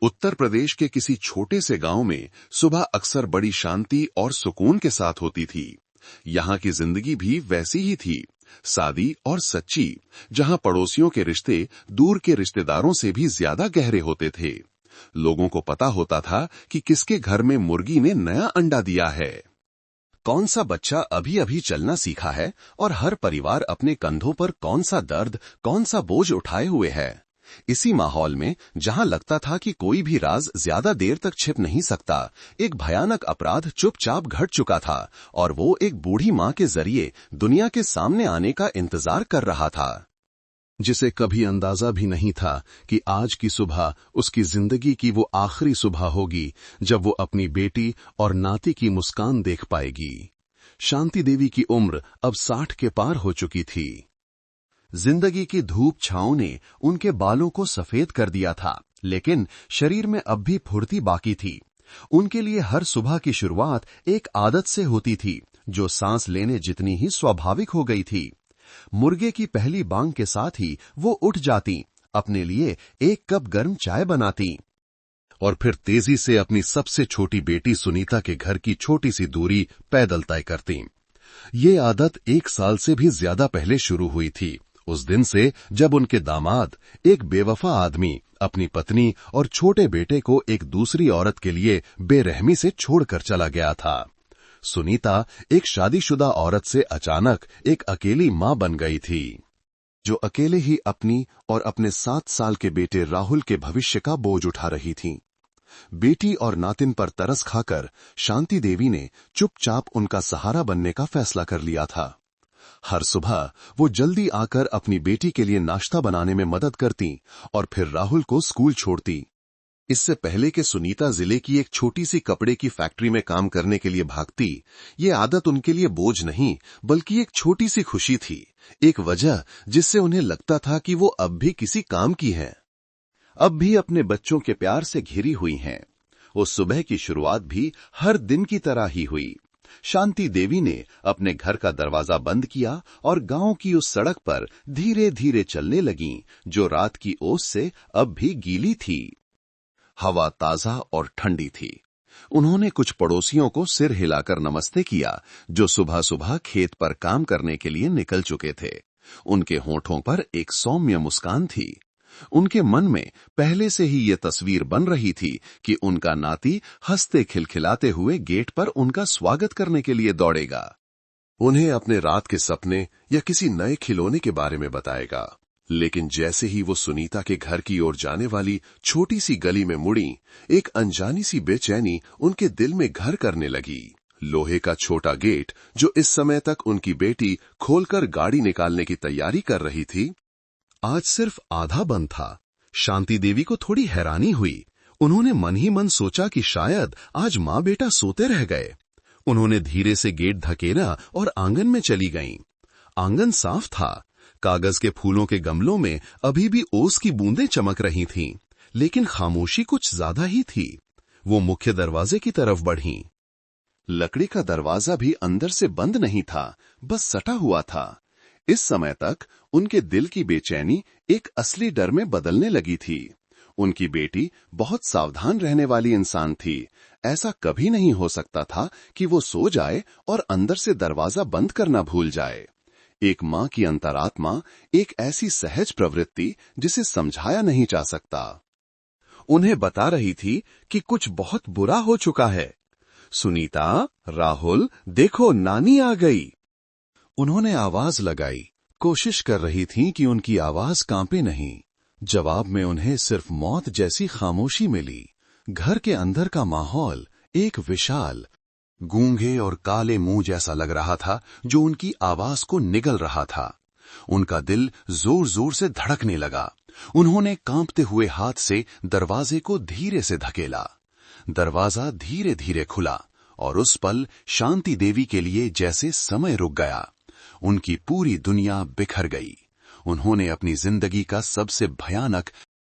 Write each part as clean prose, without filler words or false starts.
उत्तर प्रदेश के किसी छोटे से गांव में सुबह अक्सर बड़ी शांति और सुकून के साथ होती थी। यहाँ की जिंदगी भी वैसी ही थी, सादी और सच्ची, जहाँ पड़ोसियों के रिश्ते दूर के रिश्तेदारों से भी ज्यादा गहरे होते थे। लोगों को पता होता था कि किसके घर में मुर्गी ने नया अंडा दिया है, कौन सा बच्चा अभी अभी चलना सीखा है और हर परिवार अपने कंधों पर कौन सा दर्द, कौन सा बोझ उठाए हुए है। इसी माहौल में जहां लगता था कि कोई भी राज ज्यादा देर तक छिप नहीं सकता, एक भयानक अपराध चुपचाप घट चुका था और वो एक बूढ़ी मां के जरिए दुनिया के सामने आने का इंतजार कर रहा था, जिसे कभी अंदाजा भी नहीं था कि आज की सुबह उसकी जिंदगी की वो आखिरी सुबह होगी जब वो अपनी बेटी और नाती की मुस्कान देख पाएगी। शांति देवी की उम्र अब 60 के पार हो चुकी थी। जिंदगी की धूप छांव ने उनके बालों को सफेद कर दिया था, लेकिन शरीर में अब भी फुर्ती बाकी थी। उनके लिए हर सुबह की शुरुआत एक आदत से होती थी, जो सांस लेने जितनी ही स्वाभाविक हो गई थी। मुर्गे की पहली बांग के साथ ही वो उठ जाती, अपने लिए एक कप गर्म चाय बनाती और फिर तेजी से अपनी सबसे छोटी बेटी सुनीता के घर की छोटी सी दूरी पैदल तय करती। ये आदत 1 साल से भी ज्यादा पहले शुरू हुई थी, उस दिन से जब उनके दामाद, एक बेवफा आदमी, अपनी पत्नी और छोटे बेटे को एक दूसरी औरत के लिए बेरहमी से छोड़कर चला गया था। सुनीता एक शादीशुदा औरत से अचानक एक अकेली मां बन गई थी, जो अकेले ही अपनी और अपने 7 साल के बेटे राहुल के भविष्य का बोझ उठा रही थी। बेटी और नातिन पर तरस खाकर शांति देवी ने चुपचाप उनका सहारा बनने का फैसला कर लिया था। हर सुबह वो जल्दी आकर अपनी बेटी के लिए नाश्ता बनाने में मदद करती और फिर राहुल को स्कूल छोड़ती। इससे पहले कि सुनीता जिले की एक छोटी सी कपड़े की फैक्ट्री में काम करने के लिए भागती, ये आदत उनके लिए बोझ नहीं बल्कि एक छोटी सी खुशी थी, एक वजह जिससे उन्हें लगता था कि वो अब भी किसी काम की हैं, अब भी अपने बच्चों के प्यार से घिरी हुई हैं। उस सुबह की शुरुआत भी हर दिन की तरह ही हुई। शांति देवी ने अपने घर का दरवाजा बंद किया और गांव की उस सड़क पर धीरे धीरे चलने लगीं, जो रात की ओस से अब भी गीली थी। हवा ताजा और ठंडी थी। उन्होंने कुछ पड़ोसियों को सिर हिलाकर नमस्ते किया, जो सुबह सुबह खेत पर काम करने के लिए निकल चुके थे। उनके होठों पर एक सौम्य मुस्कान थी। उनके मन में पहले से ही ये तस्वीर बन रही थी कि उनका नाती हंसते खिलखिलाते हुए गेट पर उनका स्वागत करने के लिए दौड़ेगा, उन्हें अपने रात के सपने या किसी नए खिलौने के बारे में बताएगा। लेकिन जैसे ही वो सुनीता के घर की ओर जाने वाली छोटी सी गली में मुड़ी, एक अनजानी सी बेचैनी उनके दिल में घर करने लगी। लोहे का छोटा गेट, जो इस समय तक उनकी बेटी खोलकर गाड़ी निकालने की तैयारी कर रही थी, आज सिर्फ आधा बंद था। शांति देवी को थोड़ी हैरानी हुई। उन्होंने मन ही मन सोचा कि शायद आज माँ बेटा सोते रह गए। उन्होंने धीरे से गेट धकेला और आंगन में चली गईं। आंगन साफ था। कागज के फूलों के गमलों में अभी भी ओस की बूंदें चमक रही थीं, लेकिन खामोशी कुछ ज्यादा ही थी। वो मुख्य दरवाजे की तरफ बढ़ीं। लकड़ी का दरवाजा भी अंदर से बंद नहीं था, बस सटा हुआ था। इस समय तक उनके दिल की बेचैनी एक असली डर में बदलने लगी थी। उनकी बेटी बहुत सावधान रहने वाली इंसान थी। ऐसा कभी नहीं हो सकता था कि वो सो जाए और अंदर से दरवाजा बंद करना भूल जाए। एक मां की अंतरात्मा एक ऐसी सहज प्रवृत्ति जिसे समझाया नहीं जा सकता, उन्हें बता रही थी कि कुछ बहुत बुरा हो चुका है। सुनीता, राहुल, देखो नानी आ गई। उन्होंने आवाज लगाई, कोशिश कर रही थी कि उनकी आवाज कांपे नहीं। जवाब में उन्हें सिर्फ मौत जैसी खामोशी मिली। घर के अंदर का माहौल एक विशाल, गूंगे और काले मुंह जैसा लग रहा था, जो उनकी आवाज को निगल रहा था। उनका दिल जोर जोर से धड़कने लगा। उन्होंने कांपते हुए हाथ से दरवाजे को धीरे से धकेला। दरवाजा धीरे धीरे खुला और उस पल शांति देवी के लिए जैसे समय रुक गया। उनकी पूरी दुनिया बिखर गई। उन्होंने अपनी जिंदगी का सबसे भयानक,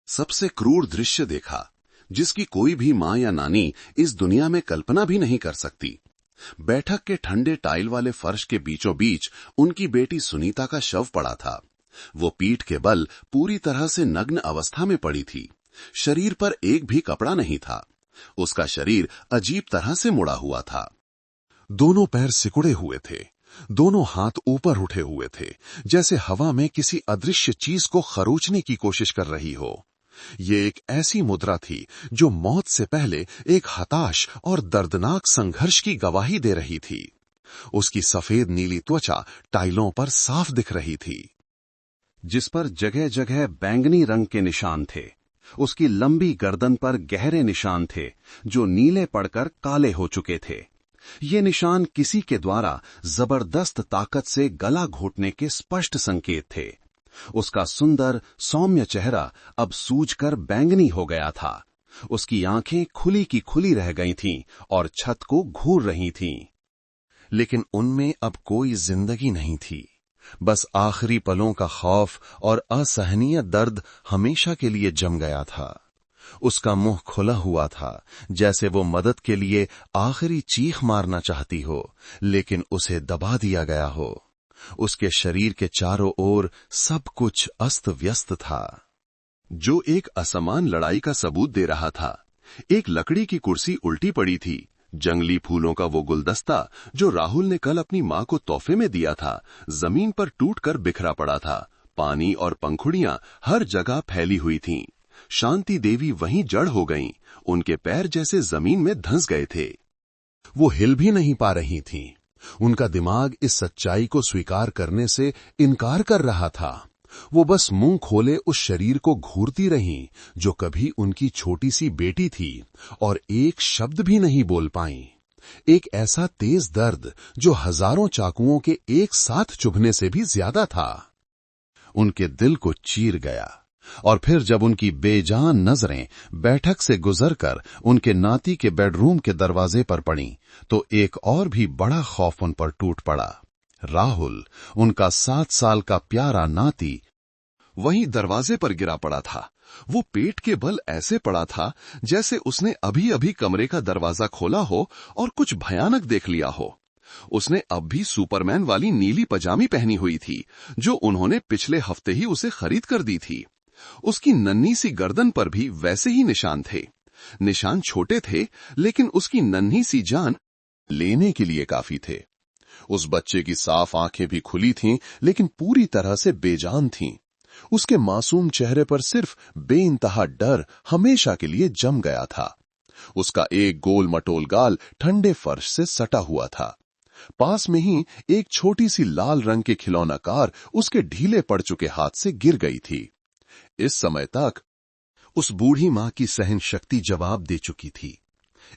सबसे क्रूर दृश्य देखा, जिसकी कोई भी मां या नानी इस दुनिया में कल्पना भी नहीं कर सकती। बैठक के ठंडे टाइल वाले फर्श के बीचों बीच उनकी बेटी सुनीता का शव पड़ा था। वो पीठ के बल पूरी तरह से नग्न अवस्था में पड़ी थी। शरीर पर एक भी कपड़ा नहीं था। उसका शरीर अजीब तरह से मुड़ा हुआ था। दोनों पैर सिकुड़े हुए थे, दोनों हाथ ऊपर उठे हुए थे, जैसे हवा में किसी अदृश्य चीज को खरोचने की कोशिश कर रही हो। ये एक ऐसी मुद्रा थी जो मौत से पहले एक हताश और दर्दनाक संघर्ष की गवाही दे रही थी। उसकी सफेद नीली त्वचा टाइलों पर साफ दिख रही थी, जिस पर जगह जगह बैंगनी रंग के निशान थे। उसकी लंबी गर्दन पर गहरे निशान थे जो नीले पड़कर काले हो चुके थे। ये निशान किसी के द्वारा जबरदस्त ताकत से गला घोटने के स्पष्ट संकेत थे। उसका सुंदर सौम्य चेहरा अब सूजकर बैंगनी हो गया था। उसकी आंखें खुली की खुली रह गई थीं और छत को घूर रही थीं, लेकिन उनमें अब कोई जिंदगी नहीं थी। बस आखिरी पलों का खौफ और असहनीय दर्द हमेशा के लिए जम गया था। उसका मुंह खुला हुआ था, जैसे वो मदद के लिए आखिरी चीख मारना चाहती हो, लेकिन उसे दबा दिया गया हो। उसके शरीर के चारों ओर सब कुछ अस्त व्यस्त था, जो एक असमान लड़ाई का सबूत दे रहा था। एक लकड़ी की कुर्सी उल्टी पड़ी थी। जंगली फूलों का वो गुलदस्ता जो राहुल ने कल अपनी मां को तोहफे में दिया था, जमीन पर टूटकर बिखरा पड़ा था। पानी और पंखुड़ियां हर जगह फैली हुई थीं। शांति देवी वहीं जड़ हो गईं। उनके पैर जैसे जमीन में धंस गए थे। वो हिल भी नहीं पा रही थीं। उनका दिमाग इस सच्चाई को स्वीकार करने से इनकार कर रहा था। वो बस मुंह खोले उस शरीर को घूरती रहीं जो कभी उनकी छोटी सी बेटी थी, और एक शब्द भी नहीं बोल पाईं। एक ऐसा तेज दर्द जो हजारों चाकुओं के एक साथ चुभने से भी ज्यादा था, उनके दिल को चीर गया। और फिर जब उनकी बेजान नजरें बैठक से गुजरकर उनके नाती के बेडरूम के दरवाजे पर पड़ीं, तो एक और भी बड़ा खौफ उन पर टूट पड़ा। राहुल, उनका 7 साल का प्यारा नाती, वहीं दरवाजे पर गिरा पड़ा था। वो पेट के बल ऐसे पड़ा था जैसे उसने अभी अभी कमरे का दरवाजा खोला हो और कुछ भयानक देख लिया हो। उसने अब भी सुपरमैन वाली नीली पजामी पहनी हुई थी जो उन्होंने पिछले हफ्ते ही उसे खरीद कर दी थी। उसकी नन्ही सी गर्दन पर भी वैसे ही निशान थे। निशान छोटे थे, लेकिन उसकी नन्ही सी जान लेने के लिए काफी थे। उस बच्चे की साफ आंखें भी खुली थीं, लेकिन पूरी तरह से बेजान थीं। उसके मासूम चेहरे पर सिर्फ बेइंतहा डर हमेशा के लिए जम गया था। उसका एक गोल मटोल गाल ठंडे फर्श से सटा हुआ था। पास में ही एक छोटी सी लाल रंग की खिलौना कार उसके ढीले पड़ चुके हाथ से गिर गई थी। इस समय तक उस बूढ़ी मां की सहन शक्ति जवाब दे चुकी थी।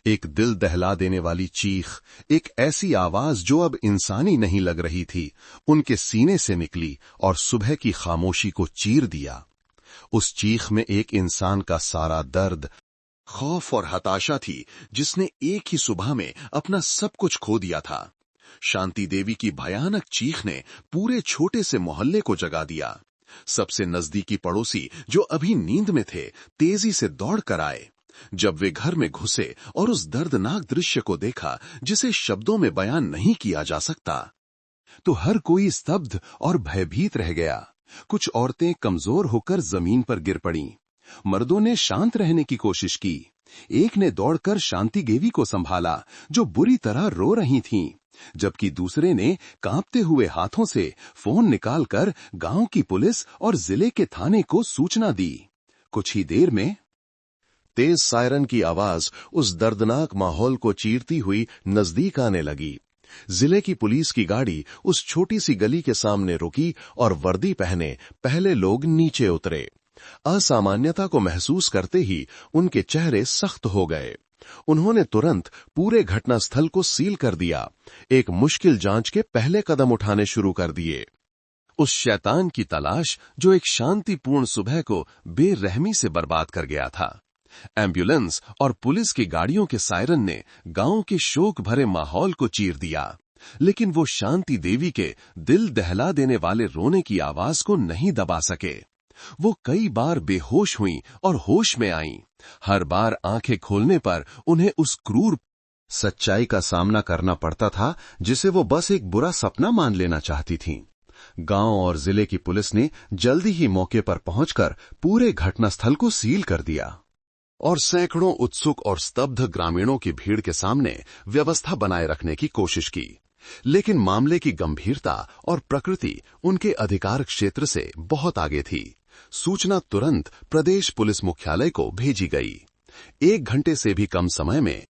एक दिल दहला देने वाली चीख, एक ऐसी आवाज जो अब इंसानी नहीं लग रही थी, उनके सीने से निकली और सुबह की खामोशी को चीर दिया। उस चीख में एक इंसान का सारा दर्द, खौफ और हताशा थी, जिसने एक ही सुबह में अपना सब कुछ खो दिया था। शांति देवी की भयानक चीख ने पूरे छोटे से मोहल्ले को जगा दिया। सबसे नजदीकी पड़ोसी जो अभी नींद में थे, तेजी से दौड़ कर आए। जब वे घर में घुसे और उस दर्दनाक दृश्य को देखा जिसे शब्दों में बयान नहीं किया जा सकता, तो हर कोई स्तब्ध और भयभीत रह गया। कुछ औरतें कमजोर होकर जमीन पर गिर पड़ीं। मर्दों ने शांत रहने की कोशिश की। एक ने दौड़कर शांति देवी को संभाला जो बुरी तरह रो रही थीं, जबकि दूसरे ने कांपते हुए हाथों से फोन निकालकर गांव की पुलिस और जिले के थाने को सूचना दी। कुछ ही देर में तेज सायरन की आवाज उस दर्दनाक माहौल को चीरती हुई नजदीक आने लगी। जिले की पुलिस की गाड़ी उस छोटी सी गली के सामने रुकी और वर्दी पहने पहले लोग नीचे उतरे। असामान्यता को महसूस करते ही उनके चेहरे सख्त हो गए। उन्होंने तुरंत पूरे घटनास्थल को सील कर दिया। एक मुश्किल जांच के पहले कदम उठाने शुरू कर दिए। उस शैतान की तलाश जो एक शांतिपूर्ण सुबह को बेरहमी से बर्बाद कर गया था। एम्बुलेंस और पुलिस की गाड़ियों के सायरन ने गांव के शोक भरे माहौल को चीर दिया, लेकिन वो शांति देवी के दिल दहला देने वाले रोने की आवाज को नहीं दबा सके। वो कई बार बेहोश हुईं और होश में आईं। हर बार आंखें खोलने पर उन्हें उस क्रूर सच्चाई का सामना करना पड़ता था जिसे वो बस एक बुरा सपना मान लेना चाहती थीं। गांव और जिले की पुलिस ने जल्दी ही मौके पर पहुंचकर पूरे घटनास्थल को सील कर दिया। और सैकड़ों उत्सुक और स्तब्ध ग्रामीणों की भीड़ के सामने व्यवस्था बनाए रखने की कोशिश की। लेकिन मामले की गंभीरता और प्रकृति उनके अधिकार क्षेत्र से बहुत आगे थी। सूचना तुरंत प्रदेश पुलिस मुख्यालय को भेजी गई। 1 घंटे से भी कम समय में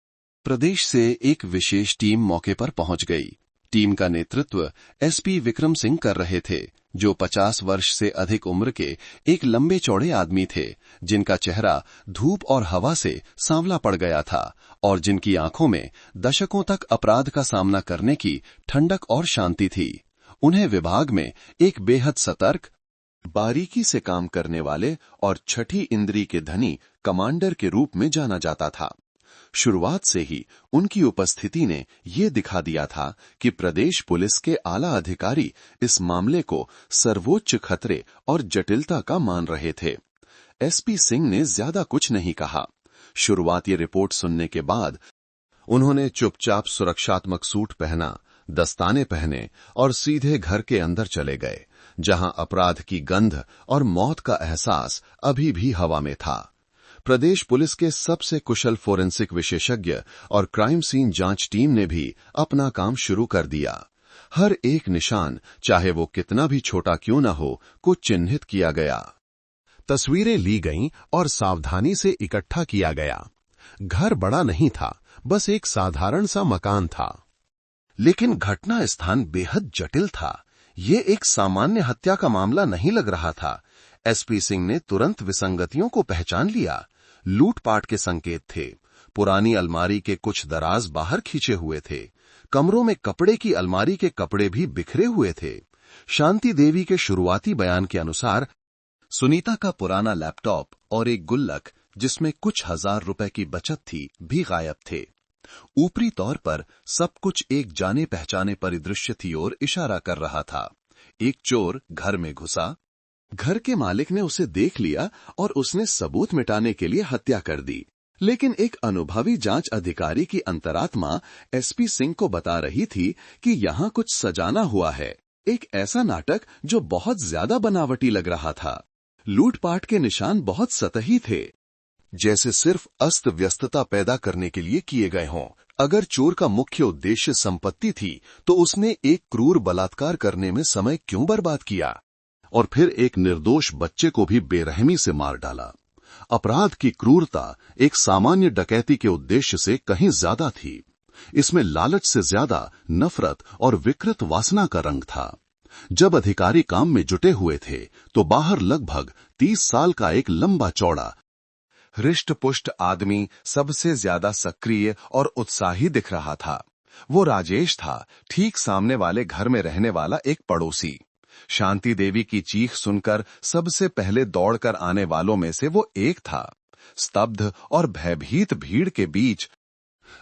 प्रदेश से एक विशेष टीम मौके पर पहुंच गई। टीम का नेतृत्व एसपी विक्रम सिंह कर रहे थे, जो 50 वर्ष से अधिक उम्र के एक लंबे चौड़े आदमी थे, जिनका चेहरा धूप और हवा से सांवला पड़ गया था और जिनकी आंखों में दशकों तक अपराध का सामना करने की ठंडक और शांति थी। उन्हें विभाग में एक बेहद सतर्क, बारीकी से काम करने वाले और छठी इंद्री के धनी कमांडर के रूप में जाना जाता था। शुरुआत से ही उनकी उपस्थिति ने ये दिखा दिया था कि प्रदेश पुलिस के आला अधिकारी इस मामले को सर्वोच्च खतरे और जटिलता का मान रहे थे। एसपी सिंह ने ज्यादा कुछ नहीं कहा। शुरुआती रिपोर्ट सुनने के बाद उन्होंने चुपचाप सुरक्षात्मक सूट पहना, दस्ताने पहने और सीधे घर के अंदर चले गए, जहां अपराध की गंध और मौत का एहसास अभी भी हवा में था। प्रदेश पुलिस के सबसे कुशल फोरेंसिक विशेषज्ञ और क्राइम सीन जांच टीम ने भी अपना काम शुरू कर दिया। हर एक निशान, चाहे वो कितना भी छोटा क्यों न हो, को चिन्हित किया गया। तस्वीरें ली गईं और सावधानी से इकट्ठा किया गया। घर बड़ा नहीं था, बस एक साधारण सा मकान था। लेकिन घटना स्थान बेहद जटिल था। ये एक सामान्य हत्या का मामला नहीं लग रहा था। एसपी सिंह ने तुरंत विसंगतियों को पहचान लिया। लूटपाट के संकेत थे। पुरानी अलमारी के कुछ दराज बाहर खींचे हुए थे। कमरों में कपड़े की अलमारी के कपड़े भी बिखरे हुए थे। शांति देवी के शुरुआती बयान के अनुसार सुनीता का पुराना लैपटॉप और एक गुल्लक, जिसमें कुछ हजार रुपए की बचत थी, भी गायब थे। ऊपरी तौर पर सब कुछ एक जाने पहचाने परिदृश्य की ओर इशारा कर रहा था। एक चोर घर में घुसा, घर के मालिक ने उसे देख लिया और उसने सबूत मिटाने के लिए हत्या कर दी। लेकिन एक अनुभवी जांच अधिकारी की अंतरात्मा एसपी सिंह को बता रही थी कि यहाँ कुछ सजाना हुआ है, एक ऐसा नाटक जो बहुत ज्यादा बनावटी लग रहा था। लूटपाट के निशान बहुत सतही थे, जैसे सिर्फ अस्त व्यस्तता पैदा करने के लिए किए गए हों। अगर चोर का मुख्य उद्देश्य संपत्ति थी, तो उसने एक क्रूर बलात्कार करने में समय क्यों बर्बाद किया और फिर एक निर्दोष बच्चे को भी बेरहमी से मार डाला। अपराध की क्रूरता एक सामान्य डकैती के उद्देश्य से कहीं ज्यादा थी। इसमें लालच से ज्यादा नफरत और विकृत वासना का रंग था। जब अधिकारी काम में जुटे हुए थे, तो बाहर लगभग 30 साल का एक लंबा चौड़ा हृष्ट-पुष्ट आदमी सबसे ज्यादा सक्रिय और उत्साही दिख रहा था। वो राजेश था, ठीक सामने वाले घर में रहने वाला एक पड़ोसी। शांति देवी की चीख सुनकर सबसे पहले दौड़कर आने वालों में से वो एक था। स्तब्ध और भयभीत भीड़ के बीच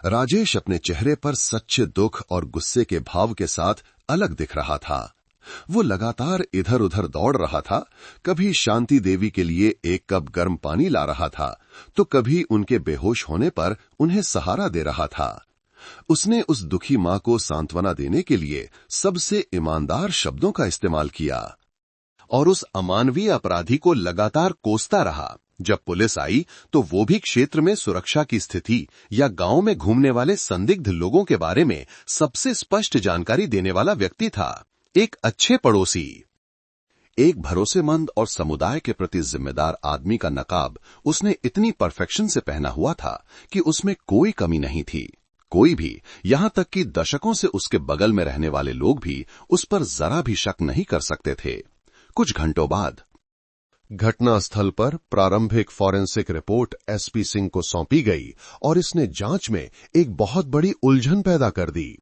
राजेश अपने चेहरे पर सच्चे दुख और गुस्से के भाव के साथ अलग दिख रहा था। वो लगातार इधर उधर दौड़ रहा था। कभी शांति देवी के लिए एक कप गर्म पानी ला रहा था, तो कभी उनके बेहोश होने पर उन्हें सहारा दे रहा था। उसने उस दुखी मां को सांत्वना देने के लिए सबसे ईमानदार शब्दों का इस्तेमाल किया और उस अमानवीय अपराधी को लगातार कोसता रहा। जब पुलिस आई, तो वो भी क्षेत्र में सुरक्षा की स्थिति या गांव में घूमने वाले संदिग्ध लोगों के बारे में सबसे स्पष्ट जानकारी देने वाला व्यक्ति था। एक अच्छे पड़ोसी, एक भरोसेमंद और समुदाय के प्रति जिम्मेदार आदमी का नकाब उसने इतनी परफेक्शन से पहना हुआ था कि उसमें कोई कमी नहीं थी। कोई भी, यहां तक कि दशकों से उसके बगल में रहने वाले लोग भी उस पर जरा भी शक नहीं कर सकते थे। कुछ घंटों बाद घटनास्थल पर प्रारंभिक फॉरेंसिक रिपोर्ट एसपी सिंह को सौंपी गई और इसने जांच में एक बहुत बड़ी उलझन पैदा कर दी।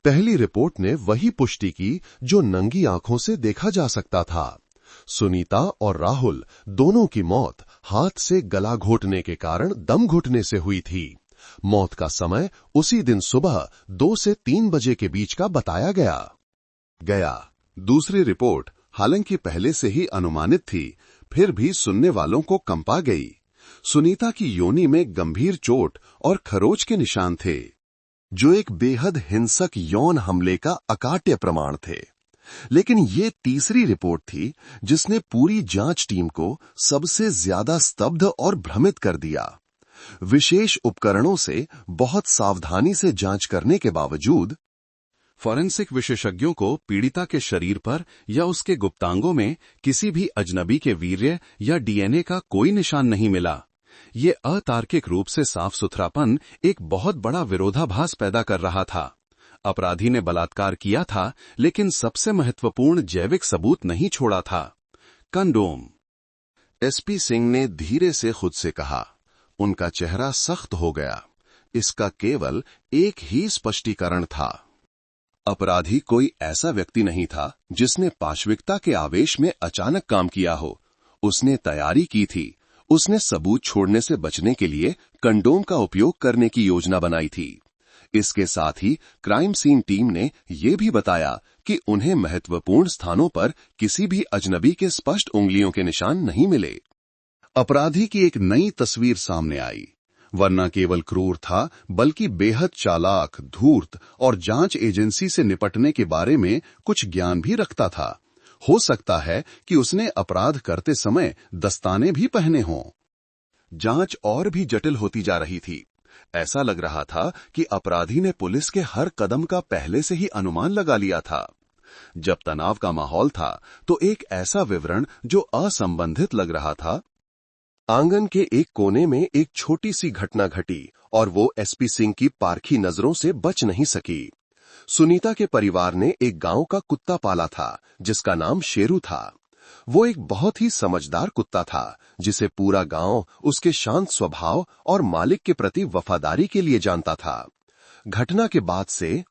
पहली रिपोर्ट ने वही पुष्टि की जो नंगी आंखों से देखा जा सकता था। सुनीता और राहुल दोनों की मौत हाथ से गला घोटने के कारण दम घुटने से हुई थी। मौत का समय उसी दिन सुबह 2 से 3 बजे के बीच का बताया गया। दूसरी रिपोर्ट हालांकि पहले से ही अनुमानित थी, फिर भी सुनने वालों को कंपा गई। सुनीता की योनि में गंभीर चोट और खरोच के निशान थे, जो एक बेहद हिंसक यौन हमले का अकाट्य प्रमाण थे। लेकिन ये तीसरी रिपोर्ट थी जिसने पूरी जांच टीम को सबसे ज्यादा स्तब्ध और भ्रमित कर दिया। विशेष उपकरणों से बहुत सावधानी से जांच करने के बावजूद फॉरेंसिक विशेषज्ञों को पीड़िता के शरीर पर या उसके गुप्तांगों में किसी भी अजनबी के वीर्य या डीएनए का कोई निशान नहीं मिला। ये अतार्किक रूप से साफ सुथरापन एक बहुत बड़ा विरोधाभास पैदा कर रहा था। अपराधी ने बलात्कार किया था, लेकिन सबसे महत्वपूर्ण जैविक सबूत नहीं छोड़ा था, कंडोम। एसपी सिंह ने धीरे से खुद से कहा। उनका चेहरा सख्त हो गया। इसका केवल एक ही स्पष्टीकरण था। अपराधी कोई ऐसा व्यक्ति नहीं था जिसने पाशविकता के आवेश में अचानक काम किया हो। उसने तैयारी की थी। उसने सबूत छोड़ने से बचने के लिए कंडोम का उपयोग करने की योजना बनाई थी। इसके साथ ही क्राइम सीन टीम ने यह भी बताया कि उन्हें महत्वपूर्ण स्थानों पर किसी भी अजनबी के स्पष्ट उंगलियों के निशान नहीं मिले। अपराधी की एक नई तस्वीर सामने आई। वरना केवल क्रूर था, बल्कि बेहद चालाक, धूर्त और जांच एजेंसी से निपटने के बारे में कुछ ज्ञान भी रखता था। हो सकता है कि उसने अपराध करते समय दस्ताने भी पहने हों। जांच और भी जटिल होती जा रही थी। ऐसा लग रहा था कि अपराधी ने पुलिस के हर कदम का पहले से ही अनुमान लगा लिया था। जब तनाव का माहौल था, तो एक ऐसा विवरण जो असंबंधित लग रहा था। आंगन के एक कोने में एक छोटी सी घटना घटी और वो एसपी सिंह की पारखी नजरों से बच नहीं सकी। सुनीता के परिवार ने एक गांव का कुत्ता पाला था जिसका नाम शेरू था। वो एक बहुत ही समझदार कुत्ता था जिसे पूरा गांव उसके शांत स्वभाव और मालिक के प्रति वफादारी के लिए जानता था। घटना के बाद से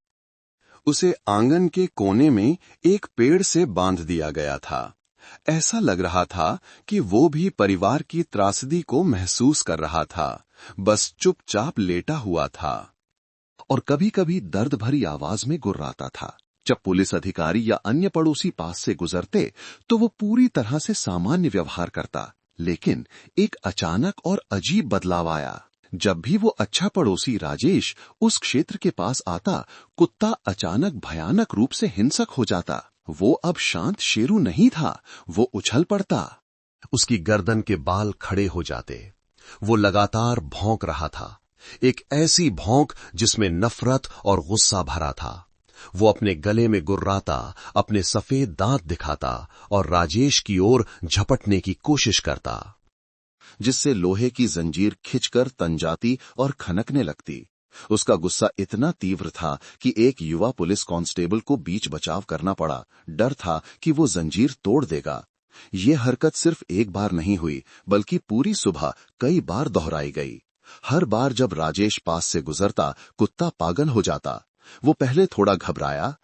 उसे आंगन के कोने में एक पेड़ से बांध दिया गया था। ऐसा लग रहा था कि वो भी परिवार की त्रासदी को महसूस कर रहा था, बस चुपचाप लेटा हुआ था और कभी-कभी दर्द भरी आवाज में गुर्राता था। जब पुलिस अधिकारी या अन्य पड़ोसी पास से गुजरते तो वो पूरी तरह से सामान्य व्यवहार करता, लेकिन एक अचानक और अजीब बदलाव आया। जब भी वो अच्छा पड़ोसी राजेश उस क्षेत्र के पास आता, कुत्ता अचानक भयानक रूप से हिंसक हो जाता। वो अब शांत शेरू नहीं था, वो उछल पड़ता। उसकी गर्दन के बाल खड़े हो जाते। वो लगातार भौंक रहा था, एक ऐसी भौंक जिसमें नफरत और गुस्सा भरा था। वो अपने गले में गुर्राता, अपने सफेद दांत दिखाता और राजेश की ओर झपटने की कोशिश करता, जिससे लोहे की जंजीर खिंचकर तन जाती और खनकने लगती। उसका गुस्सा इतना तीव्र था कि एक युवा पुलिस कांस्टेबल को बीच बचाव करना पड़ा। डर था कि वो जंजीर तोड़ देगा। ये हरकत सिर्फ एक बार नहीं हुई, बल्कि पूरी सुबह कई बार दोहराई गई। हर बार जब राजेश पास से गुजरता, कुत्ता पागल हो जाता। वो पहले थोड़ा घबराया,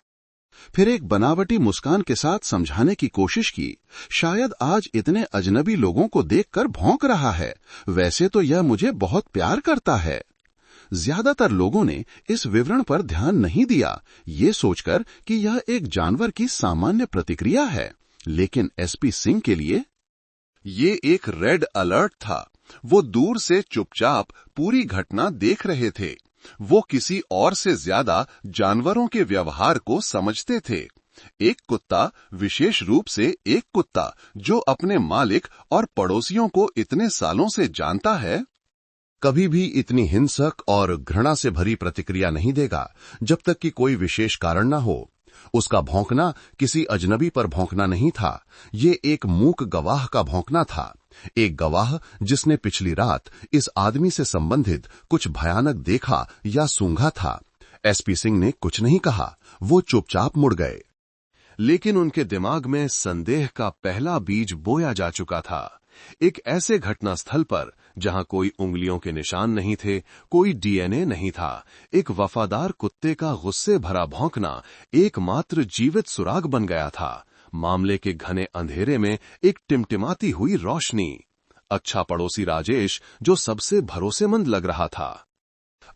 फिर एक बनावटी मुस्कान के साथ समझाने की कोशिश की। शायद आज इतने अजनबी लोगों को देखकर भौंक रहा है, वैसे तो यह मुझे बहुत प्यार करता है। ज्यादातर लोगों ने इस विवरण पर ध्यान नहीं दिया, ये सोचकर कि यह एक जानवर की सामान्य प्रतिक्रिया है, लेकिन एसपी सिंह के लिए ये एक रेड अलर्ट था। वो दूर से चुपचाप पूरी घटना देख रहे थे। वो किसी और से ज्यादा जानवरों के व्यवहार को समझते थे। एक कुत्ता, विशेष रूप से एक कुत्ता जो अपने मालिक और पड़ोसियों को इतने सालों से जानता है, कभी भी इतनी हिंसक और घृणा से भरी प्रतिक्रिया नहीं देगा जब तक कि कोई विशेष कारण न हो। उसका भौंकना किसी अजनबी पर भौंकना नहीं था, ये एक मूक गवाह का भौंकना था। एक गवाह जिसने पिछली रात इस आदमी से संबंधित कुछ भयानक देखा या सूंघा था। एसपी सिंह ने कुछ नहीं कहा, वो चुपचाप मुड़ गए। लेकिन उनके दिमाग में संदेह का पहला बीज बोया जा चुका था। एक ऐसे घटनास्थल पर जहां कोई उंगलियों के निशान नहीं थे, कोई डीएनए नहीं था, एक वफादार कुत्ते का गुस्से भरा भौंकना एकमात्र जीवित सुराग बन गया था। मामले के घने अंधेरे में एक टिमटिमाती हुई रोशनी। अच्छा पड़ोसी राजेश, जो सबसे भरोसेमंद लग रहा था,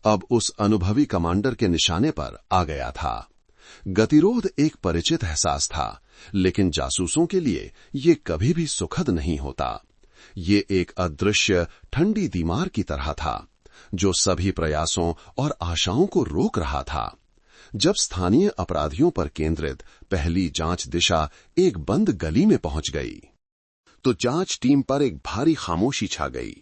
अब उस अनुभवी कमांडर के निशाने पर आ गया था। गतिरोध एक परिचित एहसास था, लेकिन जासूसों के लिए ये कभी भी सुखद नहीं होता। ये एक अदृश्य ठंडी दीवार की तरह था जो सभी प्रयासों और आशाओं को रोक रहा था। जब स्थानीय अपराधियों पर केंद्रित पहली जांच दिशा एक बंद गली में पहुंच गई, तो जांच टीम पर एक भारी खामोशी छा गई।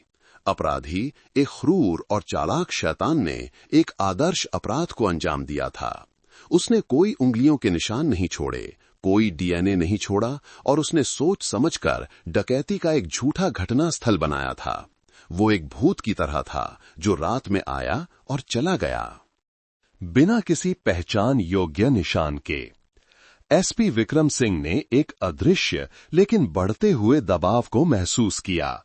अपराधी, एक क्रूर और चालाक शैतान ने एक आदर्श अपराध को अंजाम दिया था। उसने कोई उंगलियों के निशान नहीं छोड़े, कोई डीएनए नहीं छोड़ा और उसने सोच समझकर डकैती का एक झूठा घटना स्थल बनाया था। वो एक भूत की तरह था जो रात में आया और चला गया, बिना किसी पहचान योग्य निशान के। एसपी विक्रम सिंह ने एक अदृश्य लेकिन बढ़ते हुए दबाव को महसूस किया।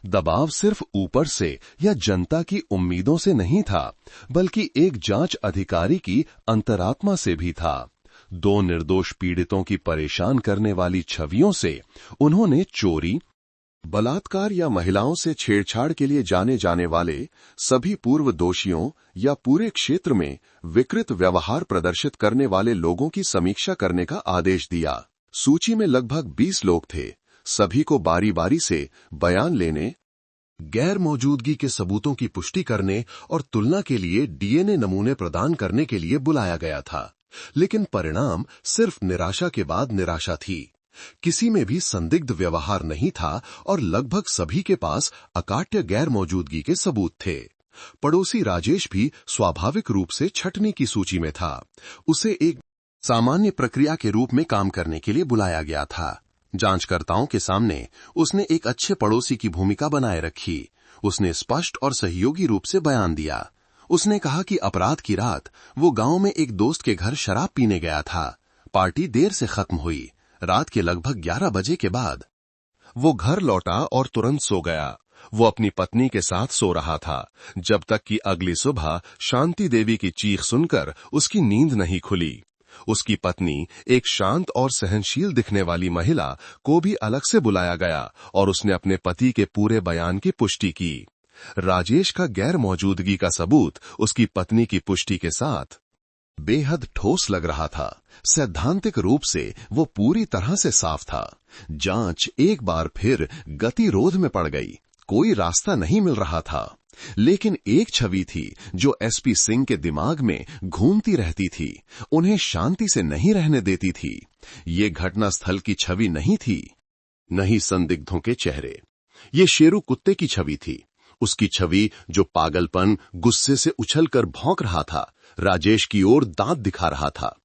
दबाव सिर्फ ऊपर से या जनता की उम्मीदों से नहीं था, बल्कि एक जांच अधिकारी की अंतरात्मा से भी था। दो निर्दोष पीड़ितों की परेशान करने वाली छवियों से उन्होंने चोरी, बलात्कार या महिलाओं से छेड़छाड़ के लिए जाने जाने वाले सभी पूर्व दोषियों या पूरे क्षेत्र में विकृत व्यवहार प्रदर्शित करने वाले लोगों की समीक्षा करने का आदेश दिया। सूची में लगभग 20 लोग थे। सभी को बारी बारी से बयान लेने, गैर मौजूदगी के सबूतों की पुष्टि करने और तुलना के लिए डीएनए नमूने प्रदान करने के लिए बुलाया गया था। लेकिन परिणाम सिर्फ निराशा के बाद निराशा थी। किसी में भी संदिग्ध व्यवहार नहीं था और लगभग सभी के पास अकाट्य गैर मौजूदगी के सबूत थे। पड़ोसी राजेश भी स्वाभाविक रूप से छटनी की सूची में था। उसे एक सामान्य प्रक्रिया के रूप में काम करने के लिए बुलाया गया था। जांचकर्ताओं के सामने उसने एक अच्छे पड़ोसी की भूमिका बनाए रखी। उसने स्पष्ट और सहयोगी रूप से बयान दिया। उसने कहा कि अपराध की रात वो गांव में एक दोस्त के घर शराब पीने गया था। पार्टी देर से खत्म हुई। रात के लगभग 11 बजे के बाद वो घर लौटा और तुरंत सो गया। वो अपनी पत्नी के साथ सो रहा था जब तक कि अगली सुबह शांति देवी की चीख सुनकर उसकी नींद नहीं खुली। उसकी पत्नी, एक शांत और सहनशील दिखने वाली महिला, को भी अलग से बुलाया गया और उसने अपने पति के पूरे बयान की पुष्टि की। राजेश का गैर मौजूदगी का सबूत उसकी पत्नी की पुष्टि के साथ बेहद ठोस लग रहा था। सैद्धांतिक रूप से वो पूरी तरह से साफ था। जांच एक बार फिर गतिरोध में पड़ गई। कोई रास्ता नहीं मिल रहा था। लेकिन एक छवि थी जो एसपी सिंह के दिमाग में घूमती रहती थी, उन्हें शांति से नहीं रहने देती थी। ये घटना स्थल की छवि नहीं थी, नहीं संदिग्धों के चेहरे। ये शेरू कुत्ते की छवि थी। उसकी छवि जो पागलपन, गुस्से से उछलकर भौंक रहा था, राजेश की ओर दांत दिखा रहा था।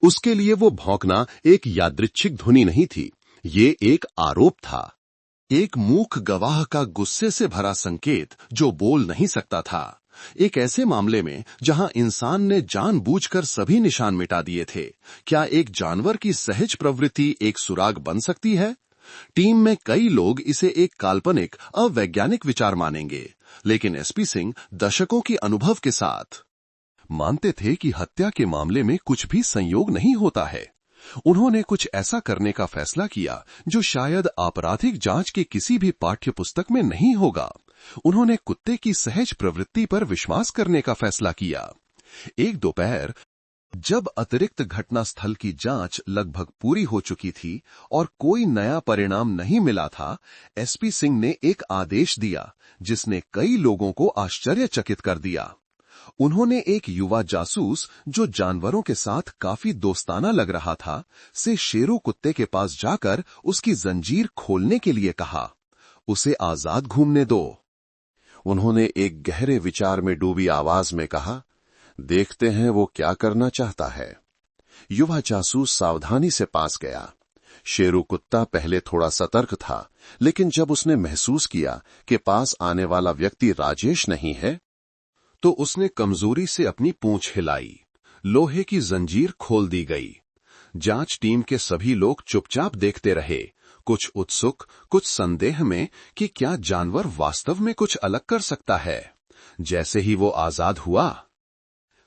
उसके लिए वो भौंकना एक यादृच्छिक ध्वनि नहीं थी, ये एक आरोप था, एक मूक गवाह का गुस्से से भरा संकेत जो बोल नहीं सकता था। एक ऐसे मामले में जहां इंसान ने जानबूझकर सभी निशान मिटा दिए थे, क्या एक जानवर की सहज प्रवृत्ति एक सुराग बन सकती है? टीम में कई लोग इसे एक काल्पनिक, अवैज्ञानिक विचार मानेंगे, लेकिन एसपी सिंह दशकों की अनुभव के साथ मानते थे कि हत्या के मामले में कुछ भी संयोग नहीं होता है। उन्होंने कुछ ऐसा करने का फैसला किया जो शायद आपराधिक जांच की किसी भी पाठ्य पुस्तक में नहीं होगा। उन्होंने कुत्ते की सहज प्रवृत्ति पर विश्वास करने का फैसला किया। एक दोपहर, जब अतिरिक्त घटनास्थल की जांच लगभग पूरी हो चुकी थी और कोई नया परिणाम नहीं मिला था, एसपी सिंह ने एक आदेश दिया जिसने कई लोगों को आश्चर्यचकित कर दिया। उन्होंने एक युवा जासूस, जो जानवरों के साथ काफी दोस्ताना लग रहा था, से शेरू कुत्ते के पास जाकर उसकी जंजीर खोलने के लिए कहा। उसे आजाद घूमने दो। उन्होंने एक गहरे विचार में डूबी आवाज में कहा, देखते हैं वो क्या करना चाहता है। युवा जासूस सावधानी से पास गया। शेरू कुत्ता पहले थोड़ा सतर्क था, लेकिन जब उसने महसूस किया कि पास आने वाला व्यक्ति राजेश नहीं है, तो उसने कमजोरी से अपनी पूंछ हिलाई। लोहे की जंजीर खोल दी गई। जांच टीम के सभी लोग चुपचाप देखते रहे, कुछ उत्सुक, कुछ संदेह में कि क्या जानवर वास्तव में कुछ अलग कर सकता है। जैसे ही वो आजाद हुआ,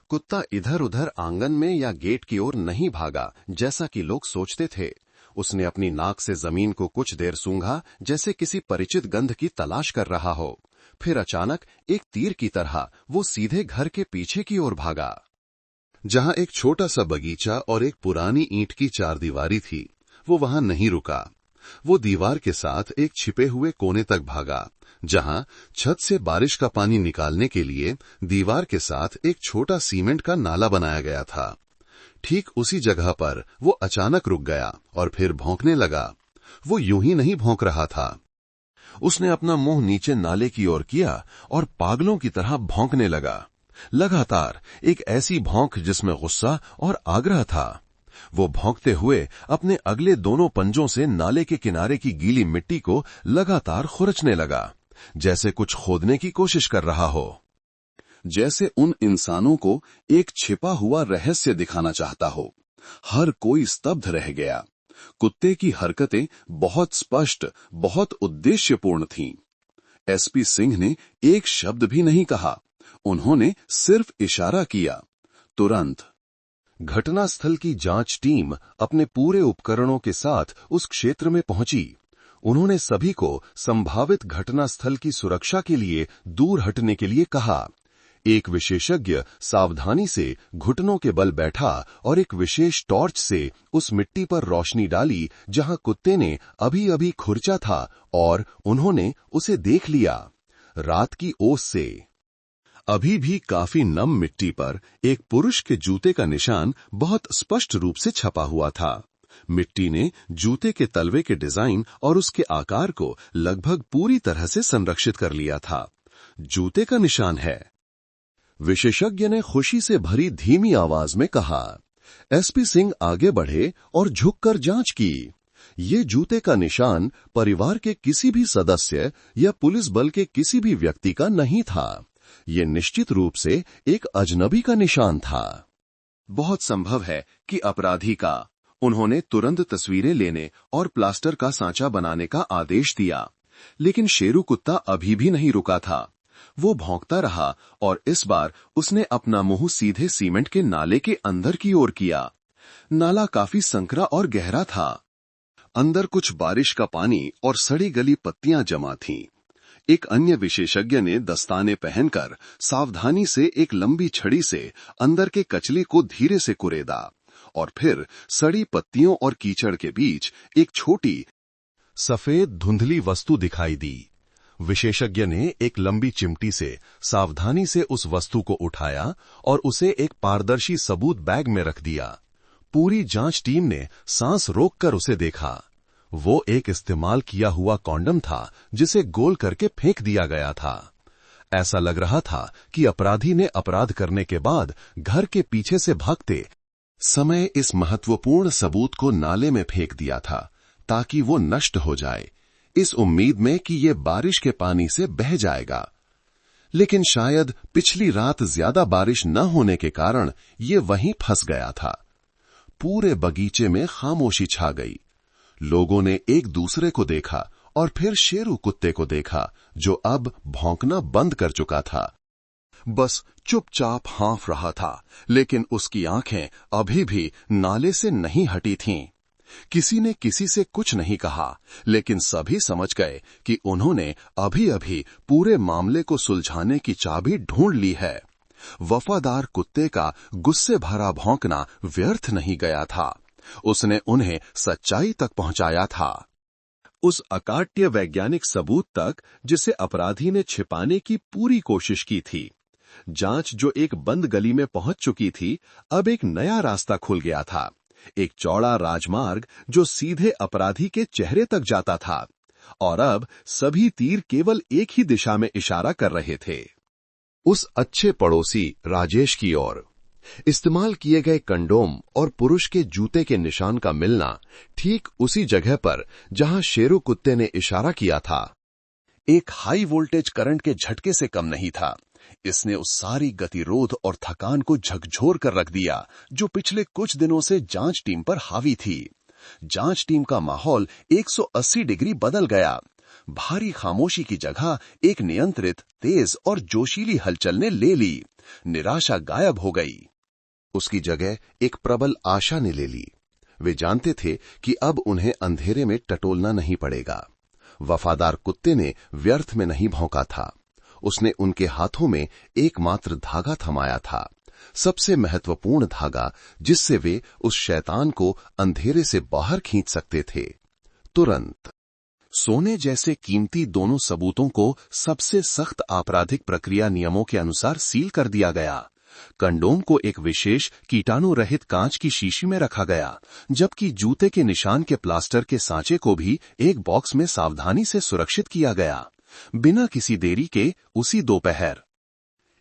कुत्ता इधर उधर आंगन में या गेट की ओर नहीं भागा जैसा कि लोग सोचते थे। उसने अपनी नाक से जमीन को कुछ देर सूंघा, जैसे किसी परिचित गंध की तलाश कर रहा हो। फिर अचानक एक तीर की तरह वो सीधे घर के पीछे की ओर भागा, जहां एक छोटा सा बगीचा और एक पुरानी ईंट की चारदीवारी थी। वो वहां नहीं रुका। वो दीवार के साथ एक छिपे हुए कोने तक भागा, जहां छत से बारिश का पानी निकालने के लिए दीवार के साथ एक छोटा सीमेंट का नाला बनाया गया था। ठीक उसी जगह पर वो अचानक रुक गया और फिर भौंकने लगा। वो यूं ही नहीं भौंक रहा था। उसने अपना मुंह नीचे नाले की ओर किया और पागलों की तरह भौंकने लगा। लगातार एक ऐसी भौंक जिसमें गुस्सा और आग्रह था। वो भौंकते हुए अपने अगले दोनों पंजों से नाले के किनारे की गीली मिट्टी को लगातार खुरचने लगा, जैसे कुछ खोदने की कोशिश कर रहा हो। जैसे उन इंसानों को एक छिपा हुआ रहस्य दिखाना चाहता हो। हर कोई स्तब्ध रह गया। कुत्ते की हरकतें बहुत स्पष्ट, बहुत उद्देश्यपूर्ण थीं। एसपी सिंह ने एक शब्द भी नहीं कहा। उन्होंने सिर्फ इशारा किया, तुरंत। घटनास्थल की जांच टीम अपने पूरे उपकरणों के साथ उस क्षेत्र में पहुंची। उन्होंने सभी को संभावित घटनास्थल की सुरक्षा के लिए दूर हटने के लिए कहा। एक विशेषज्ञ सावधानी से घुटनों के बल बैठा और एक विशेष टॉर्च से उस मिट्टी पर रोशनी डाली जहां कुत्ते ने अभी अभी खुरचा था, और उन्होंने उसे देख लिया। रात की ओस से अभी भी काफी नम मिट्टी पर एक पुरुष के जूते का निशान बहुत स्पष्ट रूप से छपा हुआ था। मिट्टी ने जूते के तलवे के डिजाइन और उसके आकार को लगभग पूरी तरह से संरक्षित कर लिया था। जूते का निशान है, विशेषज्ञ ने खुशी से भरी धीमी आवाज में कहा। एसपी सिंह आगे बढ़े और झुककर जांच की। ये जूते का निशान परिवार के किसी भी सदस्य या पुलिस बल के किसी भी व्यक्ति का नहीं था। ये निश्चित रूप से एक अजनबी का निशान था। बहुत संभव है कि अपराधी का। उन्होंने तुरंत तस्वीरें लेने और प्लास्टर का सांचा बनाने का आदेश दिया, लेकिन शेरू कुत्ता अभी भी नहीं रुका था। वो भौंकता रहा और इस बार उसने अपना मुंह सीधे सीमेंट के नाले के अंदर की ओर किया। नाला काफी संकरा और गहरा था। अंदर कुछ बारिश का पानी और सड़ी गली पत्तियां जमा थीं। एक अन्य विशेषज्ञ ने दस्ताने पहनकर सावधानी से एक लंबी छड़ी से अंदर के कचले को धीरे से कुरेदा और फिर सड़ी पत्तियों और कीचड़ के बीच एक छोटी सफेद धुंधली वस्तु दिखाई दी। विशेषज्ञ ने एक लंबी चिमटी से सावधानी से उस वस्तु को उठाया और उसे एक पारदर्शी सबूत बैग में रख दिया। पूरी जांच टीम ने सांस रोककर उसे देखा। वो एक इस्तेमाल किया हुआ कॉन्डम था जिसे गोल करके फेंक दिया गया था। ऐसा लग रहा था कि अपराधी ने अपराध करने के बाद घर के पीछे से भागते समय इस महत्वपूर्ण सबूत को नाले में फेंक दिया था ताकि वो नष्ट हो जाए, इस उम्मीद में कि ये बारिश के पानी से बह जाएगा। लेकिन शायद पिछली रात ज्यादा बारिश न होने के कारण ये वहीं फंस गया था। पूरे बगीचे में खामोशी छा गई। लोगों ने एक दूसरे को देखा और फिर शेरू कुत्ते को देखा, जो अब भौंकना बंद कर चुका था। बस चुपचाप हाँफ रहा था, लेकिन उसकी आंखें अभी भी नाले से नहीं हटी थीं। किसी ने किसी से कुछ नहीं कहा, लेकिन सभी समझ गए कि उन्होंने अभी अभी पूरे मामले को सुलझाने की चाबी ढूंढ ली है। वफादार कुत्ते का गुस्से भरा भौंकना व्यर्थ नहीं गया था। उसने उन्हें सच्चाई तक पहुंचाया था, उस अकाट्य वैज्ञानिक सबूत तक जिसे अपराधी ने छिपाने की पूरी कोशिश की थी। जांच जो एक बंद गली में पहुंच चुकी थी, अब एक नया रास्ता खुल गया था। एक चौड़ा राजमार्ग जो सीधे अपराधी के चेहरे तक जाता था, और अब सभी तीर केवल एक ही दिशा में इशारा कर रहे थे, उस अच्छे पड़ोसी राजेश की ओर। इस्तेमाल किए गए कंडोम और पुरुष के जूते के निशान का मिलना ठीक उसी जगह पर जहां शेरू कुत्ते ने इशारा किया था, एक हाई वोल्टेज करंट के झटके से कम नहीं था। इसने उस सारी गतिरोध और थकान को झकझोर कर रख दिया जो पिछले कुछ दिनों से जांच टीम पर हावी थी। जांच टीम का माहौल 180 डिग्री बदल गया। भारी खामोशी की जगह एक नियंत्रित, तेज और जोशीली हलचल ने ले ली। निराशा गायब हो गई। उसकी जगह एक प्रबल आशा ने ले ली। वे जानते थे कि अब उन्हें अंधेरे में टटोलना नहीं पड़ेगा। वफादार कुत्ते ने व्यर्थ में नहीं भौंका था। उसने उनके हाथों में एकमात्र धागा थमाया था, सबसे महत्वपूर्ण धागा जिससे वे उस शैतान को अंधेरे से बाहर खींच सकते थे। तुरंत सोने जैसे कीमती दोनों सबूतों को सबसे सख्त आपराधिक प्रक्रिया नियमों के अनुसार सील कर दिया गया। कंडोम को एक विशेष कीटाणु रहित कांच की शीशी में रखा गया, जबकि जूते के निशान के प्लास्टर के सांचे को भी एक बॉक्स में सावधानी से सुरक्षित किया गया। बिना किसी देरी के उसी दोपहर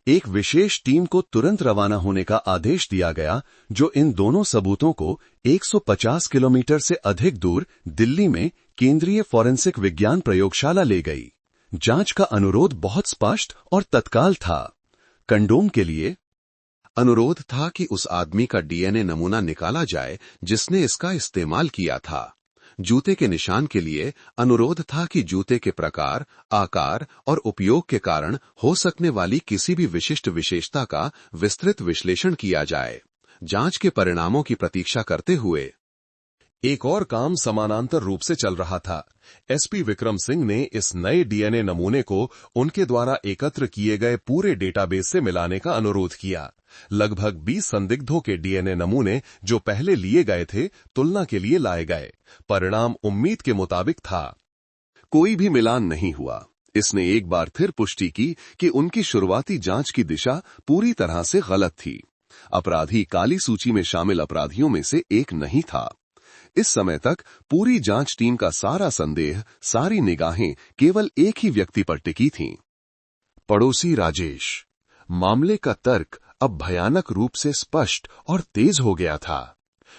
एक विशेष टीम को तुरंत रवाना होने का आदेश दिया गया, जो इन दोनों सबूतों को 150 किलोमीटर से अधिक दूर दिल्ली में केंद्रीय फॉरेंसिक विज्ञान प्रयोगशाला ले गई। जांच का अनुरोध बहुत स्पष्ट और तत्काल था। कंडोम के लिए अनुरोध था कि उस आदमी का डीएनए नमूना निकाला जाए जिसने इसका इस्तेमाल किया था। जूते के निशान के लिए अनुरोध था कि जूते के प्रकार, आकार और उपयोग के कारण हो सकने वाली किसी भी विशिष्ट विशेषता का विस्तृत विश्लेषण किया जाए। जांच के परिणामों की प्रतीक्षा करते हुए एक और काम समानांतर रूप से चल रहा था। एसपी विक्रम सिंह ने इस नए डीएनए नमूने को उनके द्वारा एकत्र किए गए पूरे डेटाबेस से मिलाने का अनुरोध किया। लगभग 20 संदिग्धों के डीएनए नमूने जो पहले लिए गए थे, तुलना के लिए लाए गए। परिणाम उम्मीद के मुताबिक था। कोई भी मिलान नहीं हुआ। इसने एक बार फिर पुष्टि की कि उनकी शुरुआती जांच की दिशा पूरी तरह से गलत थी। अपराधी काली सूची में शामिल अपराधियों में से एक नहीं था। इस समय तक पूरी जांच टीम का सारा संदेह, सारी निगाहें केवल एक ही व्यक्ति पर टिकी थीं, पड़ोसी राजेश। मामले का तर्क अब भयानक रूप से स्पष्ट और तेज हो गया था।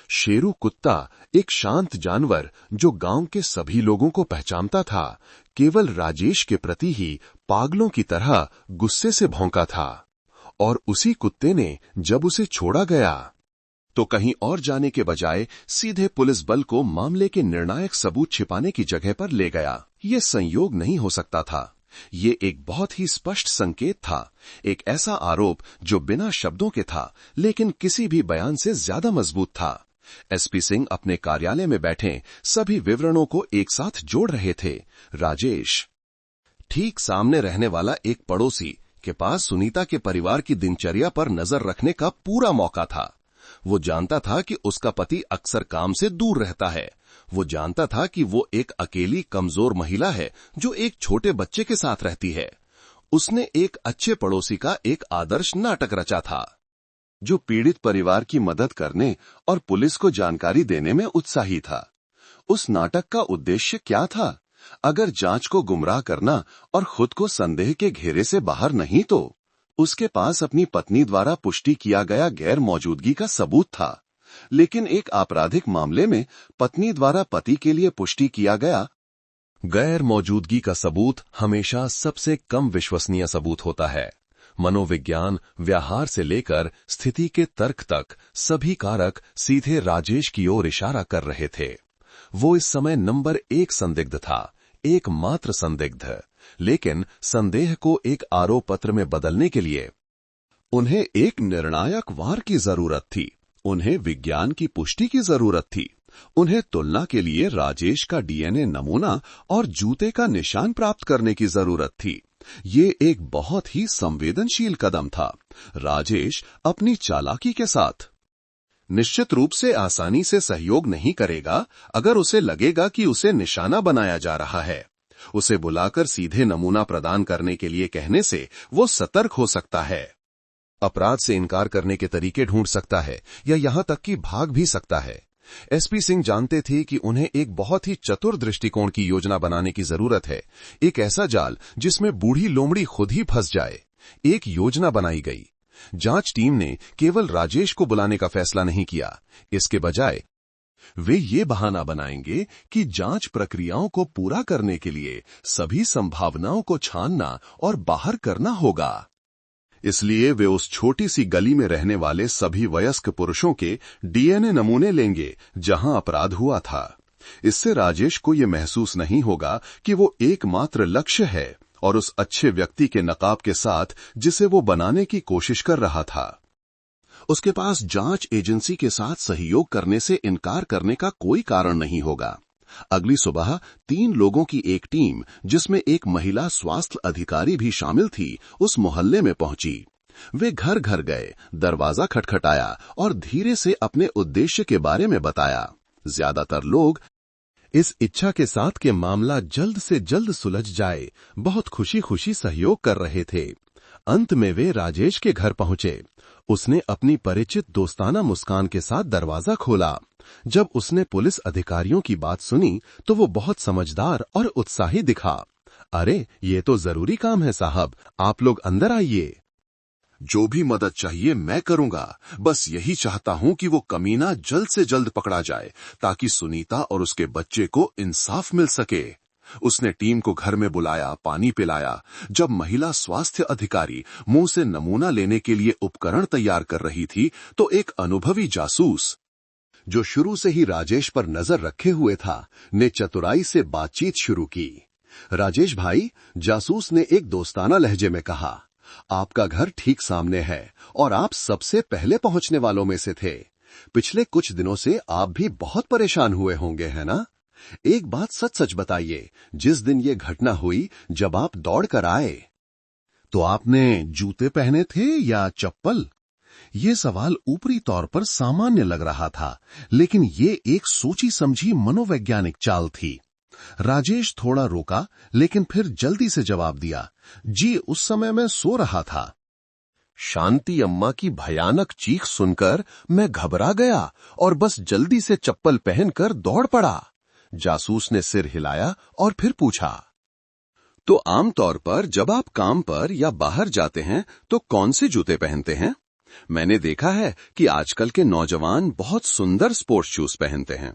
शेरू कुत्ता, एक शांत जानवर जो गांव के सभी लोगों को पहचानता था, केवल राजेश के प्रति ही पागलों की तरह गुस्से से भौंका था। और उसी कुत्ते ने जब उसे छोड़ा गया तो कहीं और जाने के बजाय सीधे पुलिस बल को मामले के निर्णायक सबूत छिपाने की जगह पर ले गया। ये संयोग नहीं हो सकता था। ये एक बहुत ही स्पष्ट संकेत था, एक ऐसा आरोप जो बिना शब्दों के था लेकिन किसी भी बयान से ज्यादा मजबूत था। एसपी सिंह अपने कार्यालय में बैठे सभी विवरणों को एक साथ जोड़ रहे थे। राजेश, ठीक सामने रहने वाला एक पड़ोसी के पास सुनीता के परिवार की दिनचर्या पर नजर रखने का पूरा मौका था। वो जानता था कि उसका पति अक्सर काम से दूर रहता है। वो जानता था कि वो एक अकेली कमजोर महिला है जो एक छोटे बच्चे के साथ रहती है। उसने एक अच्छे पड़ोसी का एक आदर्श नाटक रचा था, जो पीड़ित परिवार की मदद करने और पुलिस को जानकारी देने में उत्साही था। उस नाटक का उद्देश्य क्या था? अगर जांच को गुमराह करना और खुद को संदेह के घेरे से बाहर नहीं, तो उसके पास अपनी पत्नी द्वारा पुष्टि किया गया गैर मौजूदगी का सबूत था। लेकिन एक आपराधिक मामले में पत्नी द्वारा पति के लिए पुष्टि किया गया गैर मौजूदगी का सबूत हमेशा सबसे कम विश्वसनीय सबूत होता है। मनोविज्ञान, व्यवहार से लेकर स्थिति के तर्क तक सभी कारक सीधे राजेश की ओर इशारा कर रहे थे। वो इस समय नंबर 1 संदिग्ध था, एकमात्र संदिग्ध। लेकिन संदेह को एक आरोप पत्र में बदलने के लिए उन्हें एक निर्णायक वार की जरूरत थी। उन्हें विज्ञान की पुष्टि की जरूरत थी। उन्हें तुलना के लिए राजेश का डीएनए नमूना और जूते का निशान प्राप्त करने की जरूरत थी। ये एक बहुत ही संवेदनशील कदम था। राजेश अपनी चालाकी के साथ निश्चित रूप से आसानी से सहयोग नहीं करेगा अगर उसे लगेगा कि उसे निशाना बनाया जा रहा है। उसे बुलाकर सीधे नमूना प्रदान करने के लिए कहने से वो सतर्क हो सकता है, अपराध से इनकार करने के तरीके ढूंढ सकता है या यहां तक कि भाग भी सकता है। एसपी सिंह जानते थे कि उन्हें एक बहुत ही चतुर दृष्टिकोण की योजना बनाने की जरूरत है, एक ऐसा जाल जिसमें बूढ़ी लोमड़ी खुद ही फंस जाए। एक योजना बनाई गई। जांच टीम ने केवल राजेश को बुलाने का फैसला नहीं किया। इसके बजाय वे ये बहाना बनाएंगे कि जांच प्रक्रियाओं को पूरा करने के लिए सभी संभावनाओं को छानना और बाहर करना होगा। इसलिए वे उस छोटी सी गली में रहने वाले सभी वयस्क पुरुषों के डीएनए नमूने लेंगे जहां अपराध हुआ था। इससे राजेश को यह महसूस नहीं होगा कि वो एकमात्र लक्ष्य है और उस अच्छे व्यक्ति के नकाब के साथ जिसे वो बनाने की कोशिश कर रहा था। उसके पास जांच एजेंसी के साथ सहयोग करने से इनकार करने का कोई कारण नहीं होगा। अगली सुबह 3 लोगों की एक टीम, जिसमें एक महिला स्वास्थ्य अधिकारी भी शामिल थी, उस मोहल्ले में पहुंची। वे घर घर गए, दरवाजा खटखटाया और धीरे से अपने उद्देश्य के बारे में बताया। ज्यादातर लोग इस इच्छा के साथ कि मामला जल्द से जल्द सुलझ जाए बहुत खुशी खुशी सहयोग कर रहे थे। अंत में वे राजेश के घर पहुंचे। उसने अपनी परिचित दोस्ताना मुस्कान के साथ दरवाजा खोला। जब उसने पुलिस अधिकारियों की बात सुनी तो वो बहुत समझदार और उत्साही दिखा। अरे, ये तो जरूरी काम है साहब, आप लोग अंदर आइए। जो भी मदद चाहिए मैं करूंगा। बस यही चाहता हूं कि वो कमीना जल्द से जल्द पकड़ा जाए ताकि सुनीता और उसके बच्चे को इंसाफ मिल सके। उसने टीम को घर में बुलाया, पानी पिलाया। जब महिला स्वास्थ्य अधिकारी मुंह से नमूना लेने के लिए उपकरण तैयार कर रही थी तो एक अनुभवी जासूस, जो शुरू से ही राजेश पर नजर रखे हुए था, ने चतुराई से बातचीत शुरू की। राजेश भाई, जासूस ने एक दोस्ताना लहजे में कहा, आपका घर ठीक सामने है और आप सबसे पहले पहुंचने वालों में से थे। पिछले कुछ दिनों से आप भी बहुत परेशान हुए होंगे, है ना? एक बात सच सच बताइए, जिस दिन ये घटना हुई, जब आप दौड़ कर आए, तो आपने जूते पहने थे या चप्पल? ये सवाल ऊपरी तौर पर सामान्य लग रहा था, लेकिन ये एक सोची समझी मनोवैज्ञानिक चाल थी। राजेश थोड़ा रोका, लेकिन फिर जल्दी से जवाब दिया, जी उस समय मैं सो रहा था। शांति अम्मा की भयानक चीख सुनकर मैं घबरा गया और बस जल्दी से चप्पल पहनकर दौड़ पड़ा। जासूस ने सिर हिलाया और फिर पूछा, तो आमतौर पर जब आप काम पर या बाहर जाते हैं तो कौन से जूते पहनते हैं? मैंने देखा है कि आजकल के नौजवान बहुत सुंदर स्पोर्ट्स शूज पहनते हैं।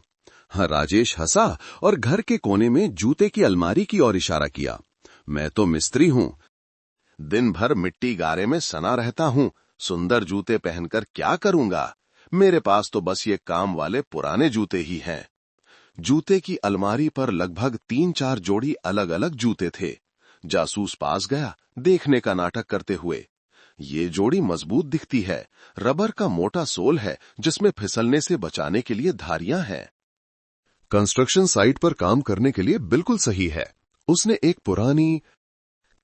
हाँ, राजेश हंसा और घर के कोने में जूते की अलमारी की ओर इशारा किया। मैं तो मिस्त्री हूं, दिन भर मिट्टी गारे में सना रहता हूं, सुंदर जूते पहनकर क्या करूंगा? मेरे पास तो बस ये काम वाले पुराने जूते ही हैं। जूते की अलमारी पर लगभग 3-4 जोड़ी अलग अलग जूते थे। जासूस पास गया, देखने का नाटक करते हुए। ये जोड़ी मजबूत दिखती है, रबर का मोटा सोल है जिसमें फिसलने से बचाने के लिए धारियां हैं। कंस्ट्रक्शन साइट पर काम करने के लिए बिल्कुल सही है। उसने एक पुरानी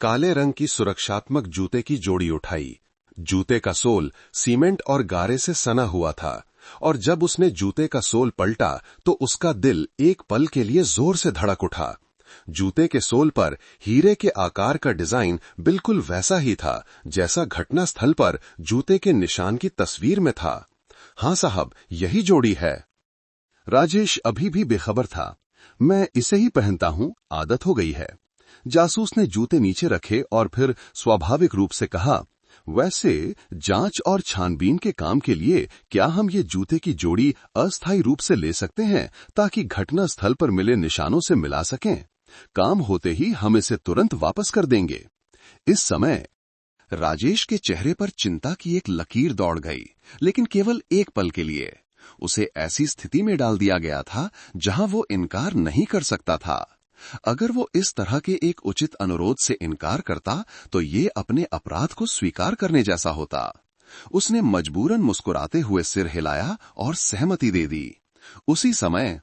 काले रंग की सुरक्षात्मक जूते की जोड़ी उठाई। जूते का सोल सीमेंट और गारे से सना हुआ था और जब उसने जूते का सोल पलटा तो उसका दिल एक पल के लिए जोर से धड़क उठा। जूते के सोल पर हीरे के आकार का डिजाइन बिल्कुल वैसा ही था जैसा घटना स्थल पर जूते के निशान की तस्वीर में था। हाँ साहब, यही जोड़ी है। राजेश अभी भी बेखबर था। मैं इसे ही पहनता हूं, आदत हो गई है। जासूस ने जूते नीचे रखे और फिर स्वाभाविक रूप से कहा, वैसे जांच और छानबीन के काम के लिए क्या हम ये जूते की जोड़ी अस्थायी रूप से ले सकते हैं ताकि घटना स्थल पर मिले निशानों से मिला सकें? काम होते ही हम इसे तुरंत वापस कर देंगे। इस समय राजेश के चेहरे पर चिंता की एक लकीर दौड़ गई, लेकिन केवल एक पल के लिए। उसे ऐसी स्थिति में डाल दिया गया था जहां वो इनकार नहीं कर सकता था। अगर वो इस तरह के एक उचित अनुरोध से इनकार करता तो ये अपने अपराध को स्वीकार करने जैसा होता। उसने मजबूरन मुस्कुराते हुए सिर हिलाया और सहमति दे दी। उसी समय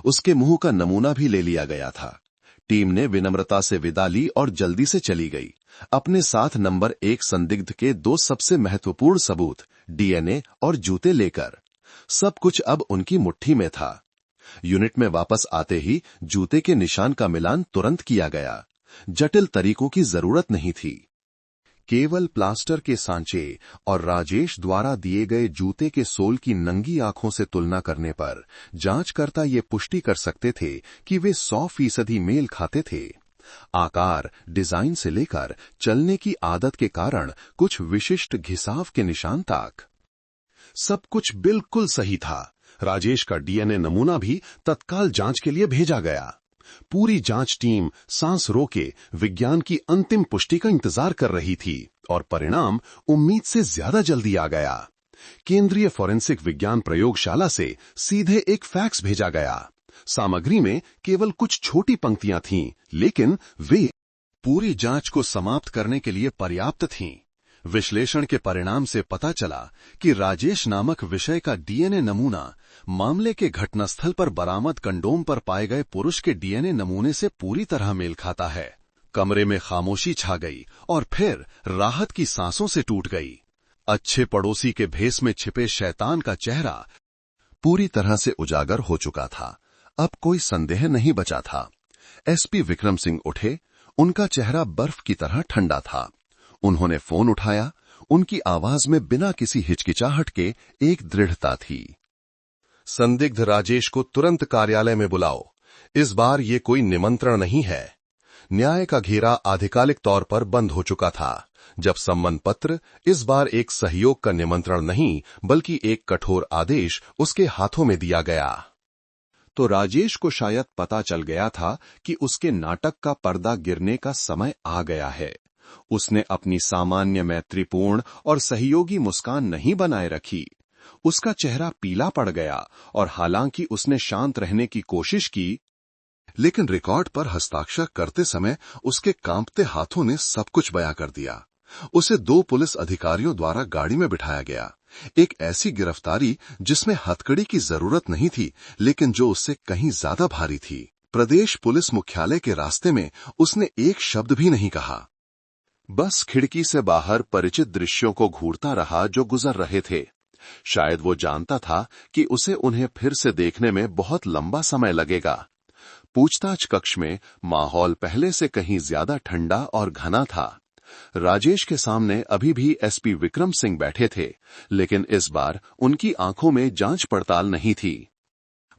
उसके मुंह का नमूना भी ले लिया गया था। टीम ने विनम्रता से विदा ली और जल्दी से चली गई, अपने साथ नंबर 1 संदिग्ध के 2 सबसे महत्वपूर्ण सबूत, डीएनए और जूते लेकर। सब कुछ अब उनकी मुट्ठी में था। यूनिट में वापस आते ही जूते के निशान का मिलान तुरंत किया गया। जटिल तरीकों की जरूरत नहीं थी। केवल प्लास्टर के सांचे और राजेश द्वारा दिए गए जूते के सोल की नंगी आंखों से तुलना करने पर जांचकर्ता ये पुष्टि कर सकते थे कि वे 100% मेल खाते थे। आकार, डिजाइन से लेकर चलने की आदत के कारण कुछ विशिष्ट घिसाव के निशान तक सब कुछ बिल्कुल सही था। राजेश का डीएनए नमूना भी तत्काल जांच के लिए भेजा गया। पूरी जांच टीम सांस रोके विज्ञान की अंतिम पुष्टि का इंतजार कर रही थी और परिणाम उम्मीद से ज्यादा जल्दी आ गया। केंद्रीय फोरेंसिक विज्ञान प्रयोगशाला से सीधे एक फैक्स भेजा गया। सामग्री में केवल कुछ छोटी पंक्तियां थीं, लेकिन वे पूरी जांच को समाप्त करने के लिए पर्याप्त थीं। विश्लेषण के परिणाम से पता चला कि राजेश नामक विषय का डीएनए नमूना मामले के घटनास्थल पर बरामद कंडोम पर पाए गए पुरुष के डीएनए नमूने से पूरी तरह मेल खाता है। कमरे में खामोशी छा गई और फिर राहत की सांसों से टूट गई। अच्छे पड़ोसी के भेष में छिपे शैतान का चेहरा पूरी तरह से उजागर हो चुका था। अब कोई संदेह नहीं बचा था। एसपी विक्रम सिंह उठे। उनका चेहरा बर्फ की तरह ठंडा था। उन्होंने फोन उठाया। उनकी आवाज में बिना किसी हिचकिचाहट के एक दृढ़ता थी। संदिग्ध राजेश को तुरंत कार्यालय में बुलाओ। इस बार ये कोई निमंत्रण नहीं है। न्याय का घेरा आधिकारिक तौर पर बंद हो चुका था, जब सम्मन पत्र इस बार एक सहयोग का निमंत्रण नहीं बल्कि एक कठोर आदेश उसके हाथों में दिया गया। तो राजेश को शायद पता चल गया था कि उसके नाटक का पर्दा गिरने का समय आ गया है। उसने अपनी सामान्य मैत्रीपूर्ण और सहयोगी मुस्कान नहीं बनाए रखी। उसका चेहरा पीला पड़ गया और हालांकि उसने शांत रहने की कोशिश की, लेकिन रिकॉर्ड पर हस्ताक्षर करते समय उसके कांपते हाथों ने सब कुछ बयां कर दिया। उसे 2 पुलिस अधिकारियों द्वारा गाड़ी में बिठाया गया। एक ऐसी गिरफ्तारी जिसमें हथकड़ी की जरूरत नहीं थी, लेकिन जो उससे कहीं ज्यादा भारी थी। प्रदेश पुलिस मुख्यालय के रास्ते में उसने एक शब्द भी नहीं कहा। बस खिड़की से बाहर परिचित दृश्यों को घूरता रहा जो गुजर रहे थे। शायद वो जानता था कि उसे उन्हें फिर से देखने में बहुत लंबा समय लगेगा। पूछताछ कक्ष में माहौल पहले से कहीं ज्यादा ठंडा और घना था। राजेश के सामने अभी भी एसपी विक्रम सिंह बैठे थे, लेकिन इस बार उनकी आंखों में जांच पड़ताल नहीं थी,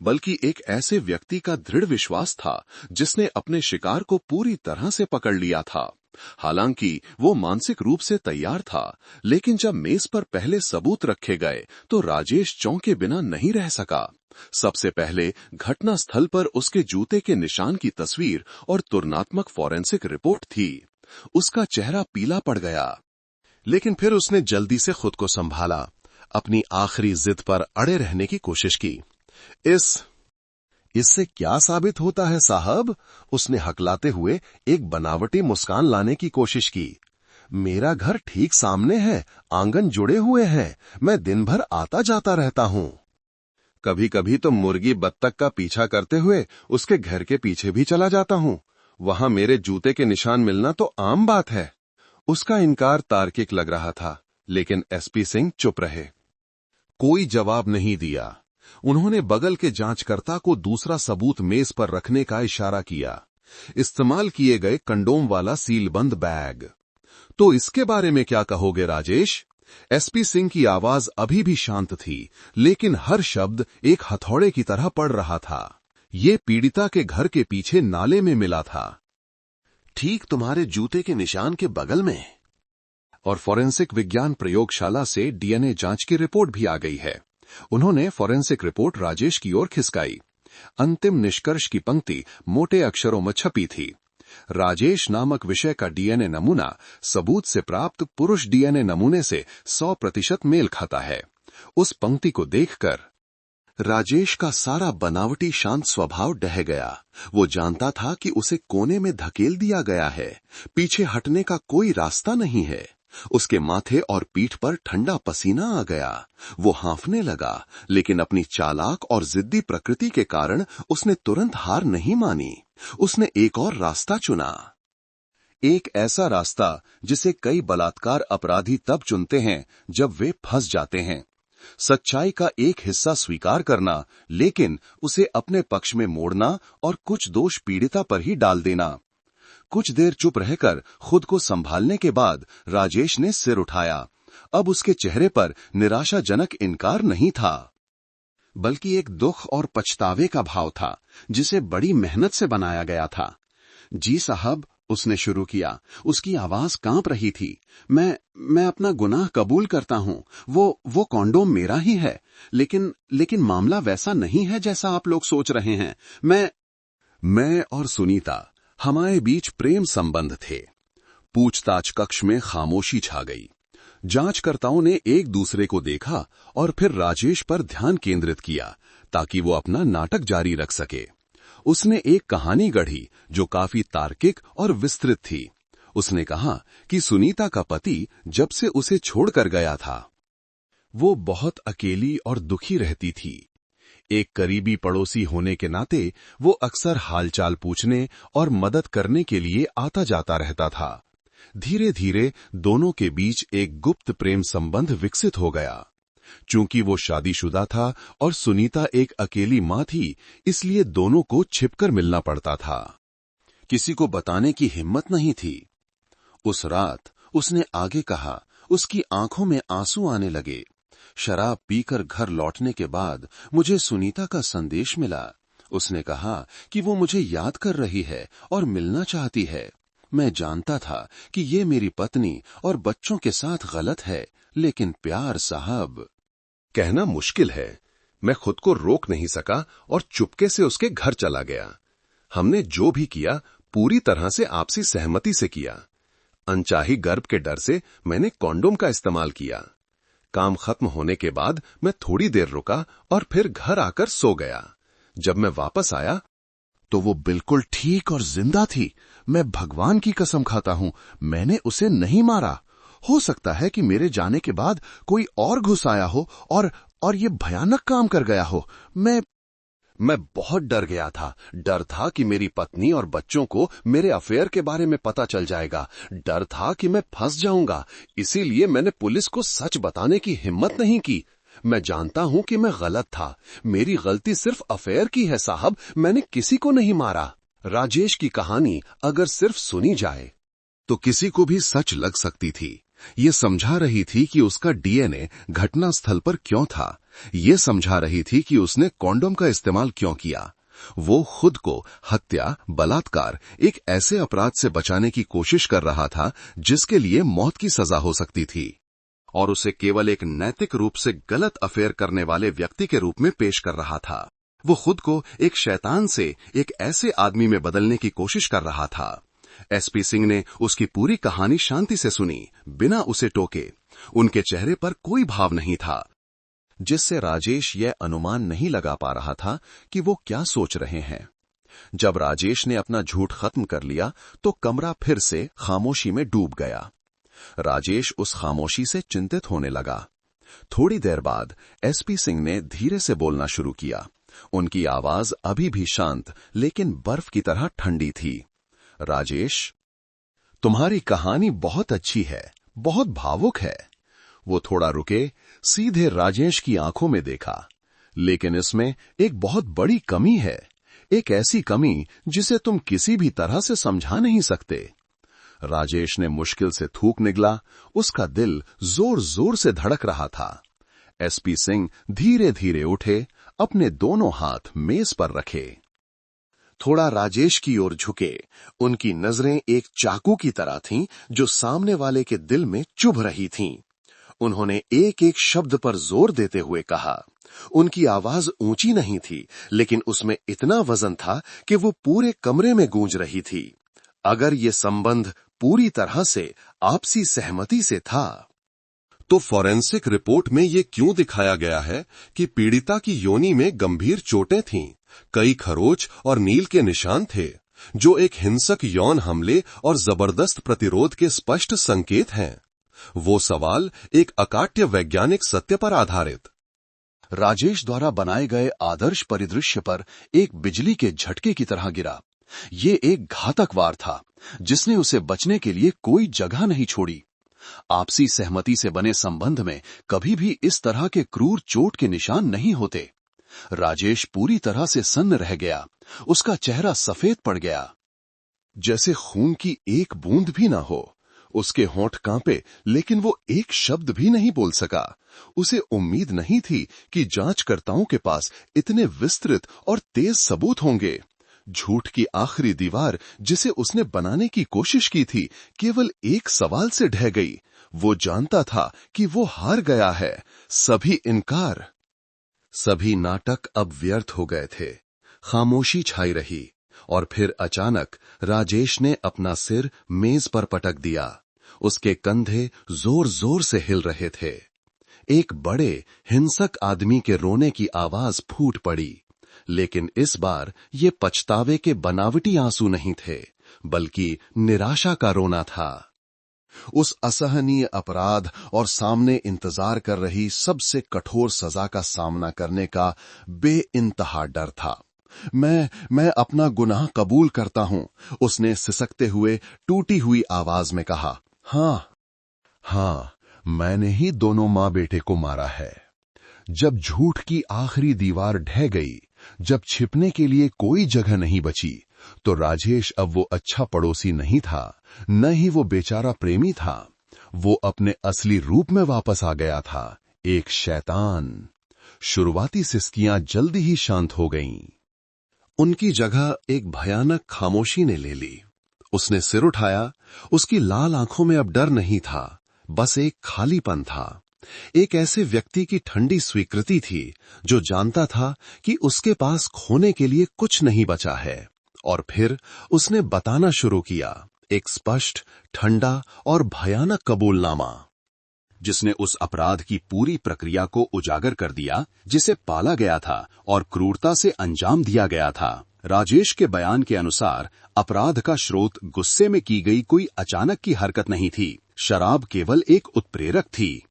बल्कि एक ऐसे व्यक्ति का दृढ़ विश्वास था जिसने अपने शिकार को पूरी तरह से पकड़ लिया था। हालांकि वो मानसिक रूप से तैयार था, लेकिन जब मेज पर पहले सबूत रखे गए तो राजेश चौंके बिना नहीं रह सका। सबसे पहले घटना स्थल पर उसके जूते के निशान की तस्वीर और तुलनात्मक फॉरेंसिक रिपोर्ट थी। उसका चेहरा पीला पड़ गया, लेकिन फिर उसने जल्दी से खुद को संभाला। अपनी आखिरी जिद पर अड़े रहने की कोशिश की। इससे क्या साबित होता है साहब? उसने हकलाते हुए एक बनावटी मुस्कान लाने की कोशिश की। मेरा घर ठीक सामने है, आंगन जुड़े हुए हैं, मैं दिन भर आता जाता रहता हूं। कभी कभी तो मुर्गी बत्तख का पीछा करते हुए उसके घर के पीछे भी चला जाता हूं। वहां मेरे जूते के निशान मिलना तो आम बात है। उसका इनकार तार्किक लग रहा था, लेकिन एसपी सिंह चुप रहे। कोई जवाब नहीं दिया। उन्होंने बगल के जांचकर्ता को दूसरा सबूत मेज पर रखने का इशारा किया। इस्तेमाल किए गए कंडोम वाला सीलबंद बैग। तो इसके बारे में क्या कहोगे राजेश? एसपी सिंह की आवाज अभी भी शांत थी, लेकिन हर शब्द एक हथौड़े की तरह पड़ रहा था। ये पीड़िता के घर के पीछे नाले में मिला था, ठीक तुम्हारे जूते के निशान के बगल में। और फॉरेंसिक विज्ञान प्रयोगशाला से डीएनए जांच की रिपोर्ट भी आ गई है। उन्होंने फॉरेंसिक रिपोर्ट राजेश की ओर खिसकाई। अंतिम निष्कर्ष की पंक्ति मोटे अक्षरों में छपी थी। राजेश नामक विषय का डीएनए नमूना सबूत से प्राप्त पुरुष डीएनए नमूने से 100% मेल खाता है। उस पंक्ति को देखकर राजेश का सारा बनावटी शांत स्वभाव डह गया। वो जानता था कि उसे कोने में धकेल दिया गया है, पीछे हटने का कोई रास्ता नहीं है। उसके माथे और पीठ पर ठंडा पसीना आ गया। वो हांफने लगा, लेकिन अपनी चालाक और जिद्दी प्रकृति के कारण उसने तुरंत हार नहीं मानी। उसने एक और रास्ता चुना, एक ऐसा रास्ता जिसे कई बलात्कार अपराधी तब चुनते हैं जब वे फंस जाते हैं। सच्चाई का एक हिस्सा स्वीकार करना, लेकिन उसे अपने पक्ष में मोड़ना और कुछ दोष पीड़िता पर ही डाल देना। कुछ देर चुप रहकर खुद को संभालने के बाद राजेश ने सिर उठाया। अब उसके चेहरे पर निराशाजनक इनकार नहीं था, बल्कि एक दुख और पछतावे का भाव था जिसे बड़ी मेहनत से बनाया गया था। जी साहब, उसने शुरू किया। उसकी आवाज कांप रही थी। मैं अपना गुनाह कबूल करता हूं। वो कॉन्डोम मेरा ही है, लेकिन मामला वैसा नहीं है जैसा आप लोग सोच रहे हैं। मैं और सुनीता, हमारे बीच प्रेम संबंध थे। पूछताछ कक्ष में खामोशी छा गई। जांचकर्ताओं ने एक दूसरे को देखा और फिर राजेश पर ध्यान केंद्रित किया ताकि वो अपना नाटक जारी रख सके। उसने एक कहानी गढ़ी जो काफी तार्किक और विस्तृत थी। उसने कहा कि सुनीता का पति जब से उसे छोड़कर गया था, वो बहुत अकेली और दुखी रहती थी। एक करीबी पड़ोसी होने के नाते वो अक्सर हालचाल पूछने और मदद करने के लिए आता जाता रहता था। धीरे धीरे दोनों के बीच एक गुप्त प्रेम संबंध विकसित हो गया। चूंकि वो शादीशुदा था और सुनीता एक अकेली मां थी, इसलिए दोनों को छिपकर मिलना पड़ता था। किसी को बताने की हिम्मत नहीं थी। उस रात उसने आगे कहा। उसकी आंखों में आंसू आने लगे। शराब पीकर घर लौटने के बाद मुझे सुनीता का संदेश मिला। उसने कहा कि वो मुझे याद कर रही है और मिलना चाहती है। मैं जानता था कि ये मेरी पत्नी और बच्चों के साथ गलत है, लेकिन प्यार साहब। कहना मुश्किल है। मैं खुद को रोक नहीं सका और चुपके से उसके घर चला गया। हमने जो भी किया पूरी तरह से आपसी सहमति से किया। अनचाही गर्भ के डर से मैंने कॉन्डोम का इस्तेमाल किया। काम खत्म होने के बाद मैं थोड़ी देर रुका और फिर घर आकर सो गया। जब मैं वापस आया तो वो बिल्कुल ठीक और जिंदा थी। मैं भगवान की कसम खाता हूं, मैंने उसे नहीं मारा। हो सकता है कि मेरे जाने के बाद कोई और घुस आया हो और ये भयानक काम कर गया हो। मैं बहुत डर गया था। डर था कि मेरी पत्नी और बच्चों को मेरे अफेयर के बारे में पता चल जाएगा। डर था कि मैं फंस जाऊंगा। इसीलिए मैंने पुलिस को सच बताने की हिम्मत नहीं की। मैं जानता हूं कि मैं गलत था। मेरी गलती सिर्फ अफेयर की है साहब, मैंने किसी को नहीं मारा। राजेश की कहानी अगर सिर्फ सुनी जाए तो किसी को भी सच लग सकती थी। ये समझा रही थी कि उसका डीएनए घटना स्थल पर क्यों था। ये समझा रही थी कि उसने कॉन्डोम का इस्तेमाल क्यों किया। वो खुद को हत्या, बलात्कार, एक ऐसे अपराध से बचाने की कोशिश कर रहा था जिसके लिए मौत की सजा हो सकती थी, और उसे केवल एक नैतिक रूप से गलत अफेयर करने वाले व्यक्ति के रूप में पेश कर रहा था। वो खुद को एक शैतान से एक ऐसे आदमी में बदलने की कोशिश कर रहा था। एसपी सिंह ने उसकी पूरी कहानी शांति से सुनी, बिना उसे टोके। उनके चेहरे पर कोई भाव नहीं था, जिससे राजेश यह अनुमान नहीं लगा पा रहा था कि वो क्या सोच रहे हैं। जब राजेश ने अपना झूठ खत्म कर लिया तो कमरा फिर से खामोशी में डूब गया। राजेश उस खामोशी से चिंतित होने लगा। थोड़ी देर बाद एसपी सिंह ने धीरे से बोलना शुरू किया। उनकी आवाज अभी भी शांत लेकिन बर्फ की तरह ठंडी थी। राजेश, तुम्हारी कहानी बहुत अच्छी है, बहुत भावुक है। वो थोड़ा रुके, सीधे राजेश की आंखों में देखा। लेकिन इसमें एक बहुत बड़ी कमी है, एक ऐसी कमी जिसे तुम किसी भी तरह से समझा नहीं सकते। राजेश ने मुश्किल से थूक निगला। उसका दिल जोर जोर से धड़क रहा था। एसपी सिंह धीरे धीरे उठे, अपने दोनों हाथ मेज पर रखे, थोड़ा राजेश की ओर झुके। उनकी नजरें एक चाकू की तरह थीं जो सामने वाले के दिल में चुभ रही थीं। उन्होंने एक एक शब्द पर जोर देते हुए कहा। उनकी आवाज ऊंची नहीं थी, लेकिन उसमें इतना वजन था कि वो पूरे कमरे में गूंज रही थी। अगर ये संबंध पूरी तरह से आपसी सहमति से था तो फॉरेंसिक रिपोर्ट में ये क्यों दिखाया गया है कि पीड़िता की योनि में गंभीर चोटें थीं, कई खरोच और नील के निशान थे, जो एक हिंसक यौन हमले और जबरदस्त प्रतिरोध के स्पष्ट संकेत हैं। वो सवाल एक अकाट्य वैज्ञानिक सत्य पर आधारित राजेश द्वारा बनाए गए आदर्श परिदृश्य पर एक बिजली के झटके की तरह गिरा। ये एक घातक वार था जिसने उसे बचने के लिए कोई जगह नहीं छोड़ी। आपसी सहमति से बने संबंध में कभी भी इस तरह के क्रूर चोट के निशान नहीं होते। राजेश पूरी तरह से सन्न रह गया। उसका चेहरा सफेद पड़ गया, जैसे खून की एक बूंद भी ना हो। उसके होंठ कांपे, लेकिन वो एक शब्द भी नहीं बोल सका। उसे उम्मीद नहीं थी कि जांचकर्ताओं के पास इतने विस्तृत और तेज सबूत होंगे। झूठ की आखिरी दीवार जिसे उसने बनाने की कोशिश की थी, केवल एक सवाल से ढह गई। वो जानता था कि वो हार गया है। सभी इनकार, सभी नाटक अब व्यर्थ हो गए थे। खामोशी छाई रही और फिर अचानक राजेश ने अपना सिर मेज पर पटक दिया। उसके कंधे जोर जोर से हिल रहे थे। एक बड़े हिंसक आदमी के रोने की आवाज फूट पड़ी, लेकिन इस बार ये पछतावे के बनावटी आंसू नहीं थे, बल्कि निराशा का रोना था। उस असहनीय अपराध और सामने इंतजार कर रही सबसे कठोर सजा का सामना करने का बेइंतहा डर था। मैं अपना गुनाह कबूल करता हूं, उसने सिसकते हुए टूटी हुई आवाज में कहा। हाँ, मैंने ही दोनों मां बेटे को मारा है। जब झूठ की आखिरी दीवार ढह गई, जब छिपने के लिए कोई जगह नहीं बची, तो राजेश अब वो अच्छा पड़ोसी नहीं था, न ही वो बेचारा प्रेमी था। वो अपने असली रूप में वापस आ गया था, एक शैतान। शुरुआती सिसकियां जल्दी ही शांत हो गईं। उनकी जगह एक भयानक खामोशी ने ले ली। उसने सिर उठाया। उसकी लाल आंखों में अब डर नहीं था, बस एक खालीपन था। एक ऐसे व्यक्ति की ठंडी स्वीकृति थी जो जानता था कि उसके पास खोने के लिए कुछ नहीं बचा है। और फिर उसने बताना शुरू किया, एक स्पष्ट, ठंडा और भयानक कबूलनामा, जिसने उस अपराध की पूरी प्रक्रिया को उजागर कर दिया जिसे पाला गया था और क्रूरता से अंजाम दिया गया था। राजेश के बयान के अनुसार अपराध का स्रोत गुस्से में की गई कोई अचानक की हरकत नहीं थी। शराब केवल एक उत्प्रेरक थी,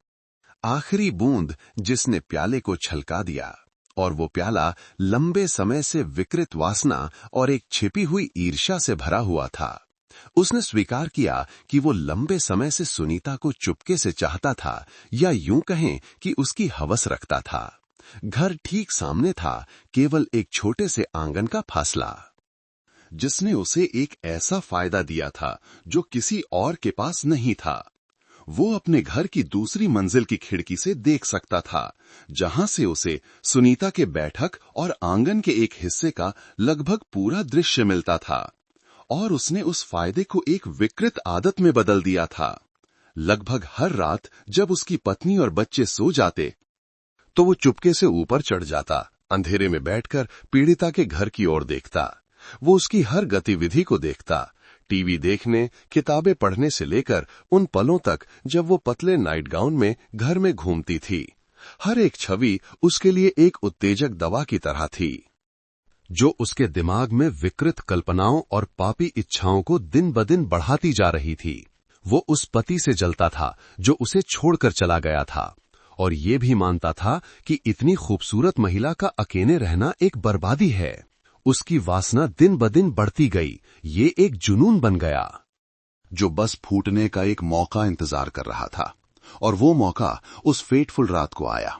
आखिरी बूंद जिसने प्याले को छलका दिया। और वो प्याला लंबे समय से विकृत वासना और एक छिपी हुई ईर्ष्या से भरा हुआ था। उसने स्वीकार किया कि वो लंबे समय से सुनीता को चुपके से चाहता था, या यूं कहें कि उसकी हवस रखता था। घर ठीक सामने था, केवल एक छोटे से आंगन का फासला, जिसने उसे एक ऐसा फायदा दिया था जो किसी और के पास नहीं था। वो अपने घर की दूसरी मंजिल की खिड़की से देख सकता था, जहां से उसे सुनीता के बैठक और आंगन के एक हिस्से का लगभग पूरा दृश्य मिलता था। और उसने उस फायदे को एक विकृत आदत में बदल दिया था। लगभग हर रात जब उसकी पत्नी और बच्चे सो जाते, तो वो चुपके से ऊपर चढ़ जाता, अंधेरे में बैठकर पीड़िता के घर की ओर देखता। वो उसकी हर गतिविधि को देखता, टीवी देखने, किताबें पढ़ने से लेकर उन पलों तक जब वो पतले नाइट गाउन में घर में घूमती थी। हर एक छवि उसके लिए एक उत्तेजक दवा की तरह थी, जो उसके दिमाग में विकृत कल्पनाओं और पापी इच्छाओं को दिन ब दिन बढ़ाती जा रही थी। वो उस पति से जलता था जो उसे छोड़कर चला गया था, और ये भी मानता था कि इतनी खूबसूरत महिला का अकेले रहना एक बर्बादी है। उसकी वासना दिन ब दिन बढ़ती गई, ये एक जुनून बन गया जो बस फूटने का एक मौका इंतजार कर रहा था। और वो मौका उस फेटफुल रात को आया।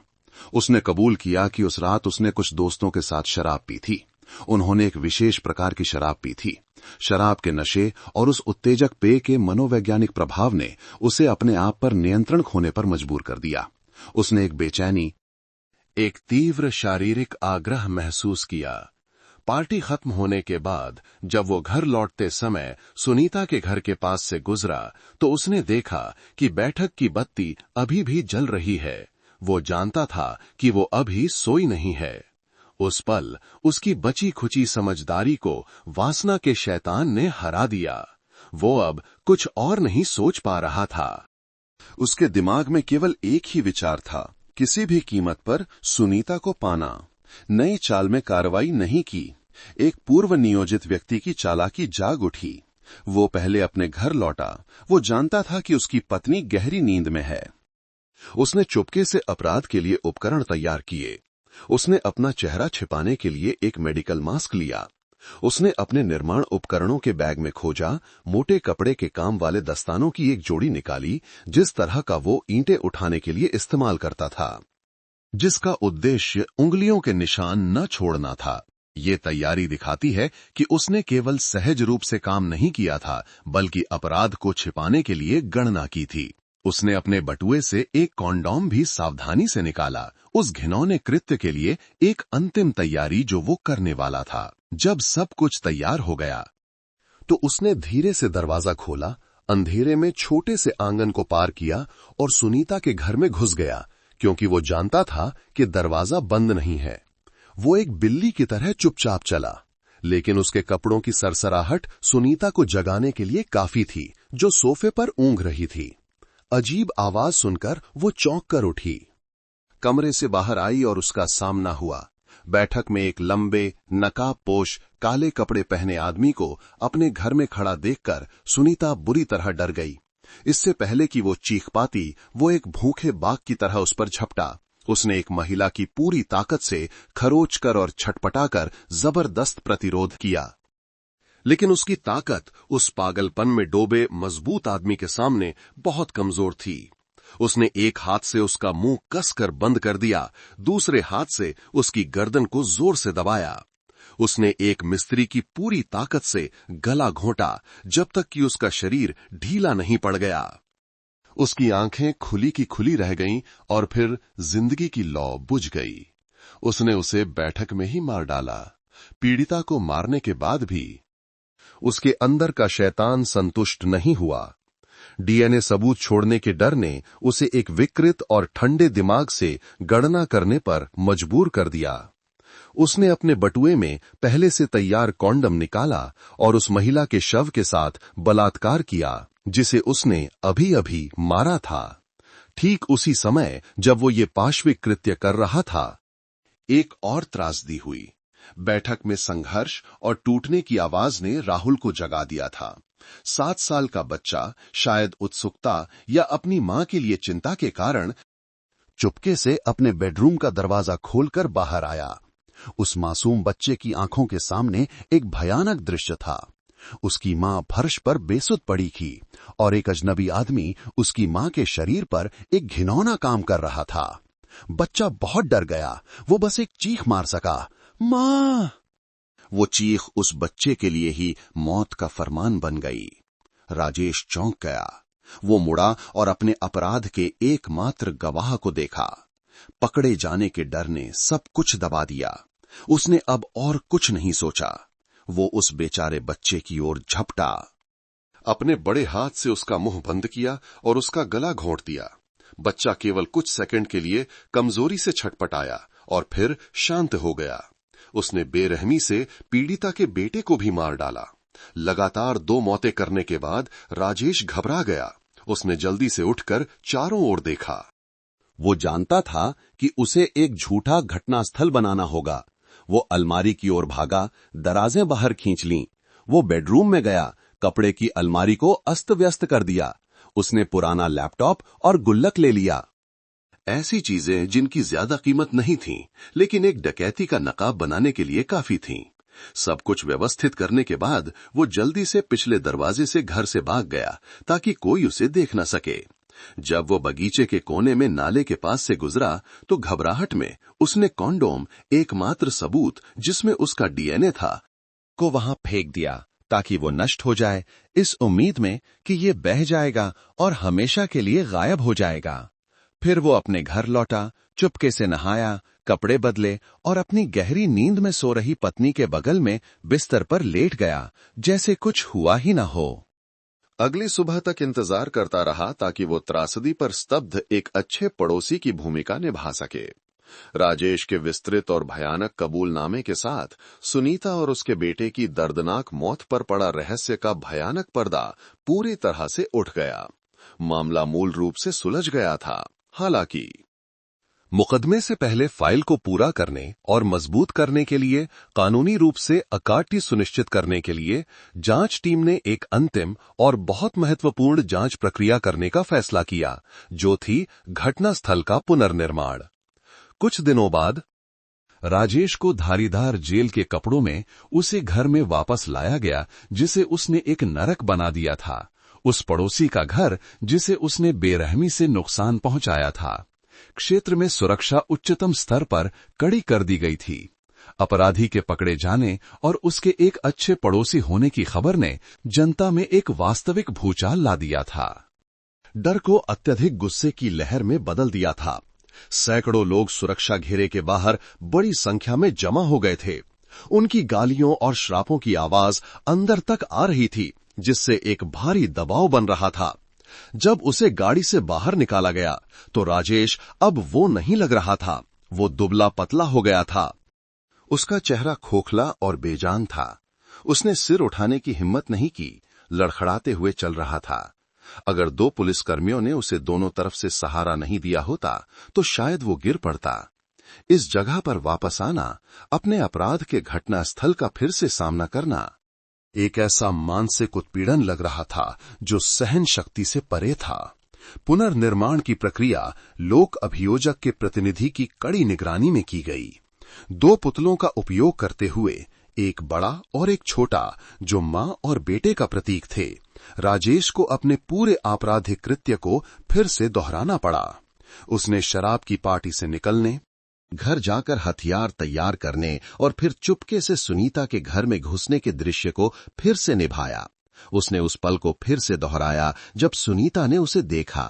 उसने कबूल किया कि उस रात उसने कुछ दोस्तों के साथ शराब पी थी। उन्होंने एक विशेष प्रकार की शराब पी थी। शराब के नशे और उस उत्तेजक पेय के मनोवैज्ञानिक प्रभाव ने उसे अपने आप पर नियंत्रण खोने पर मजबूर कर दिया। उसने एक बेचैनी, एक तीव्र शारीरिक आग्रह महसूस किया। पार्टी खत्म होने के बाद जब वो घर लौटते समय सुनीता के घर के पास से गुजरा, तो उसने देखा कि बैठक की बत्ती अभी भी जल रही है। वो जानता था कि वो अभी सोई नहीं है। उस पल उसकी बची खुची समझदारी को वासना के शैतान ने हरा दिया। वो अब कुछ और नहीं सोच पा रहा था। उसके दिमाग में केवल एक ही विचार था, किसी भी कीमत पर सुनीता को पाना। नई चाल में कार्रवाई नहीं की। एक पूर्व नियोजित व्यक्ति की चालाकी जाग उठी। वो पहले अपने घर लौटा। वो जानता था कि उसकी पत्नी गहरी नींद में है। उसने चुपके से अपराध के लिए उपकरण तैयार किए। उसने अपना चेहरा छिपाने के लिए एक मेडिकल मास्क लिया। उसने अपने निर्माण उपकरणों के बैग में खोजा, मोटे कपड़े के काम वाले दस्तानों की एक जोड़ी निकाली, जिस तरह का वो ईंटें उठाने के लिए इस्तेमाल करता था, जिसका उद्देश्य उंगलियों के निशान न छोड़ना था। ये तैयारी दिखाती है कि उसने केवल सहज रूप से काम नहीं किया था, बल्कि अपराध को छिपाने के लिए गणना की थी। उसने अपने बटुए से एक कॉन्डोम भी सावधानी से निकाला, उस घिनौने कृत्य के लिए एक अंतिम तैयारी जो वो करने वाला था। जब सब कुछ तैयार हो गया, तो उसने धीरे से दरवाजा खोला, अंधेरे में छोटे से आंगन को पार किया और सुनीता के घर में घुस गया, क्योंकि वो जानता था कि दरवाजा बंद नहीं है। वो एक बिल्ली की तरह चुपचाप चला, लेकिन उसके कपड़ों की सरसराहट सुनीता को जगाने के लिए काफी थी, जो सोफे पर ऊँघ रही थी। अजीब आवाज सुनकर वो चौंक कर उठी, कमरे से बाहर आई और उसका सामना हुआ। बैठक में एक लंबे, नकाबपोश, काले कपड़े पहने आदमी को अपने घर में खड़ा देखकर सुनीता बुरी तरह डर गई। इससे पहले कि वो चीख पाती, वो एक भूखे बाघ की तरह उस पर झपटा। उसने एक महिला की पूरी ताकत से खरोचकर और छटपटाकर जबरदस्त प्रतिरोध किया, लेकिन उसकी ताकत उस पागलपन में डोबे मजबूत आदमी के सामने बहुत कमजोर थी। उसने एक हाथ से उसका मुंह कसकर बंद कर दिया, दूसरे हाथ से उसकी गर्दन को जोर से दबाया। उसने एक मिस्त्री की पूरी ताकत से गला घोंटा, जब तक कि उसका शरीर ढीला नहीं पड़ गया। उसकी आंखें खुली की खुली रह गईं और फिर जिंदगी की लौ बुझ गई। उसने उसे बैठक में ही मार डाला। पीड़िता को मारने के बाद भी उसके अंदर का शैतान संतुष्ट नहीं हुआ। डीएनए सबूत छोड़ने के डर ने उसे एक विकृत और ठंडे दिमाग से गणना करने पर मजबूर कर दिया। उसने अपने बटुए में पहले से तैयार कॉन्डम निकाला और उस महिला के शव के साथ बलात्कार किया जिसे उसने अभी अभी मारा था। ठीक उसी समय जब वो ये पाशविक कृत्य कर रहा था, एक और त्रासदी हुई। बैठक में संघर्ष और टूटने की आवाज ने राहुल को जगा दिया था। 7 साल का बच्चा शायद उत्सुकता या अपनी मां के लिए चिंता के कारण चुपके से अपने बेडरूम का दरवाजा खोलकर बाहर आया। उस मासूम बच्चे की आंखों के सामने एक भयानक दृश्य था। उसकी मां फर्श पर बेसुध पड़ी थी और एक अजनबी आदमी उसकी मां के शरीर पर एक घिनौना काम कर रहा था। बच्चा बहुत डर गया। वो बस एक चीख मार सका, मां। वो चीख उस बच्चे के लिए ही मौत का फरमान बन गई। राजेश चौंक गया। वो मुड़ा और अपने अपराध के एकमात्र गवाह को देखा। पकड़े जाने के डर ने सब कुछ दबा दिया। उसने अब और कुछ नहीं सोचा। वो उस बेचारे बच्चे की ओर झपटा। अपने बड़े हाथ से उसका मुंह बंद किया और उसका गला घोंट दिया। बच्चा केवल कुछ सेकंड के लिए कमजोरी से छटपटाया और फिर शांत हो गया। उसने बेरहमी से पीड़िता के बेटे को भी मार डाला। लगातार 2 मौतें करने के बाद राजेश घबरा गया। उसने जल्दी से उठकर चारों ओर देखा। वो जानता था कि उसे एक झूठा घटनास्थल बनाना होगा। वो अलमारी की ओर भागा, दराजें बाहर खींच लीं। वो बेडरूम में गया, कपड़े की अलमारी को अस्त व्यस्त कर दिया। उसने पुराना लैपटॉप और गुल्लक ले लिया। ऐसी चीजें जिनकी ज्यादा कीमत नहीं थीं, लेकिन एक डकैती का नकाब बनाने के लिए काफी थीं। सब कुछ व्यवस्थित करने के बाद वो जल्दी से पिछले दरवाजे से घर से भाग गया ताकि कोई उसे देख न सके। जब वो बगीचे के कोने में नाले के पास से गुजरा तो घबराहट में उसने कॉन्डोम, एकमात्र सबूत जिसमें उसका डीएनए था, को वहां फेंक दिया ताकि वो नष्ट हो जाए, इस उम्मीद में कि ये बह जाएगा और हमेशा के लिए गायब हो जाएगा। फिर वो अपने घर लौटा, चुपके से नहाया, कपड़े बदले और अपनी गहरी नींद में सो रही पत्नी के बगल में बिस्तर पर लेट गया, जैसे कुछ हुआ ही न हो। अगली सुबह तक इंतजार करता रहा ताकि वो त्रासदी पर स्तब्ध एक अच्छे पड़ोसी की भूमिका निभा सके। राजेश के विस्तृत और भयानक कबूलनामे के साथ सुनीता और उसके बेटे की दर्दनाक मौत पर पड़ा रहस्य का भयानक पर्दा पूरी तरह से उठ गया। मामला मूल रूप से सुलझ गया था। हालांकि मुकदमे से पहले फाइल को पूरा करने और मजबूत करने के लिए, कानूनी रूप से अकाट्य सुनिश्चित करने के लिए जांच टीम ने एक अंतिम और बहुत महत्वपूर्ण जांच प्रक्रिया करने का फैसला किया, जो थी घटनास्थल का पुनर्निर्माण। कुछ दिनों बाद राजेश को धारीदार जेल के कपड़ों में उसे घर में वापस लाया गया, जिसे उसने एक नरक बना दिया था। उस पड़ोसी का घर जिसे उसने बेरहमी से नुकसान पहुंचाया था। क्षेत्र में सुरक्षा उच्चतम स्तर पर कड़ी कर दी गई थी। अपराधी के पकड़े जाने और उसके एक अच्छे पड़ोसी होने की खबर ने जनता में एक वास्तविक भूचाल ला दिया था। डर को अत्यधिक गुस्से की लहर में बदल दिया था। सैकड़ों लोग सुरक्षा घेरे के बाहर बड़ी संख्या में जमा हो गए थे। उनकी गालियों और श्रापों की आवाज अंदर तक आ रही थी, जिससे एक भारी दबाव बन रहा था। जब उसे गाड़ी से बाहर निकाला गया तो राजेश अब वो नहीं लग रहा था। वो दुबला पतला हो गया था। उसका चेहरा खोखला और बेजान था। उसने सिर उठाने की हिम्मत नहीं की, लड़खड़ाते हुए चल रहा था। अगर 2 पुलिसकर्मियों ने उसे दोनों तरफ से सहारा नहीं दिया होता तो शायद वो गिर पड़ता। इस जगह पर वापस आना, अपने अपराध के घटनास्थल का फिर से सामना करना, एक ऐसा मानसिक उत्पीड़न लग रहा था जो सहन शक्ति से परे था। पुनर्निर्माण की प्रक्रिया लोक अभियोजक के प्रतिनिधि की कड़ी निगरानी में की गई। 2 पुतलों का उपयोग करते हुए, एक बड़ा और एक छोटा, जो मां और बेटे का प्रतीक थे, राजेश को अपने पूरे आपराधिक कृत्य को फिर से दोहराना पड़ा। उसने शराब की पार्टी से निकलने, घर जाकर हथियार तैयार करने और फिर चुपके से सुनीता के घर में घुसने के दृश्य को फिर से निभाया। उसने उस पल को फिर से दोहराया जब सुनीता ने उसे देखा।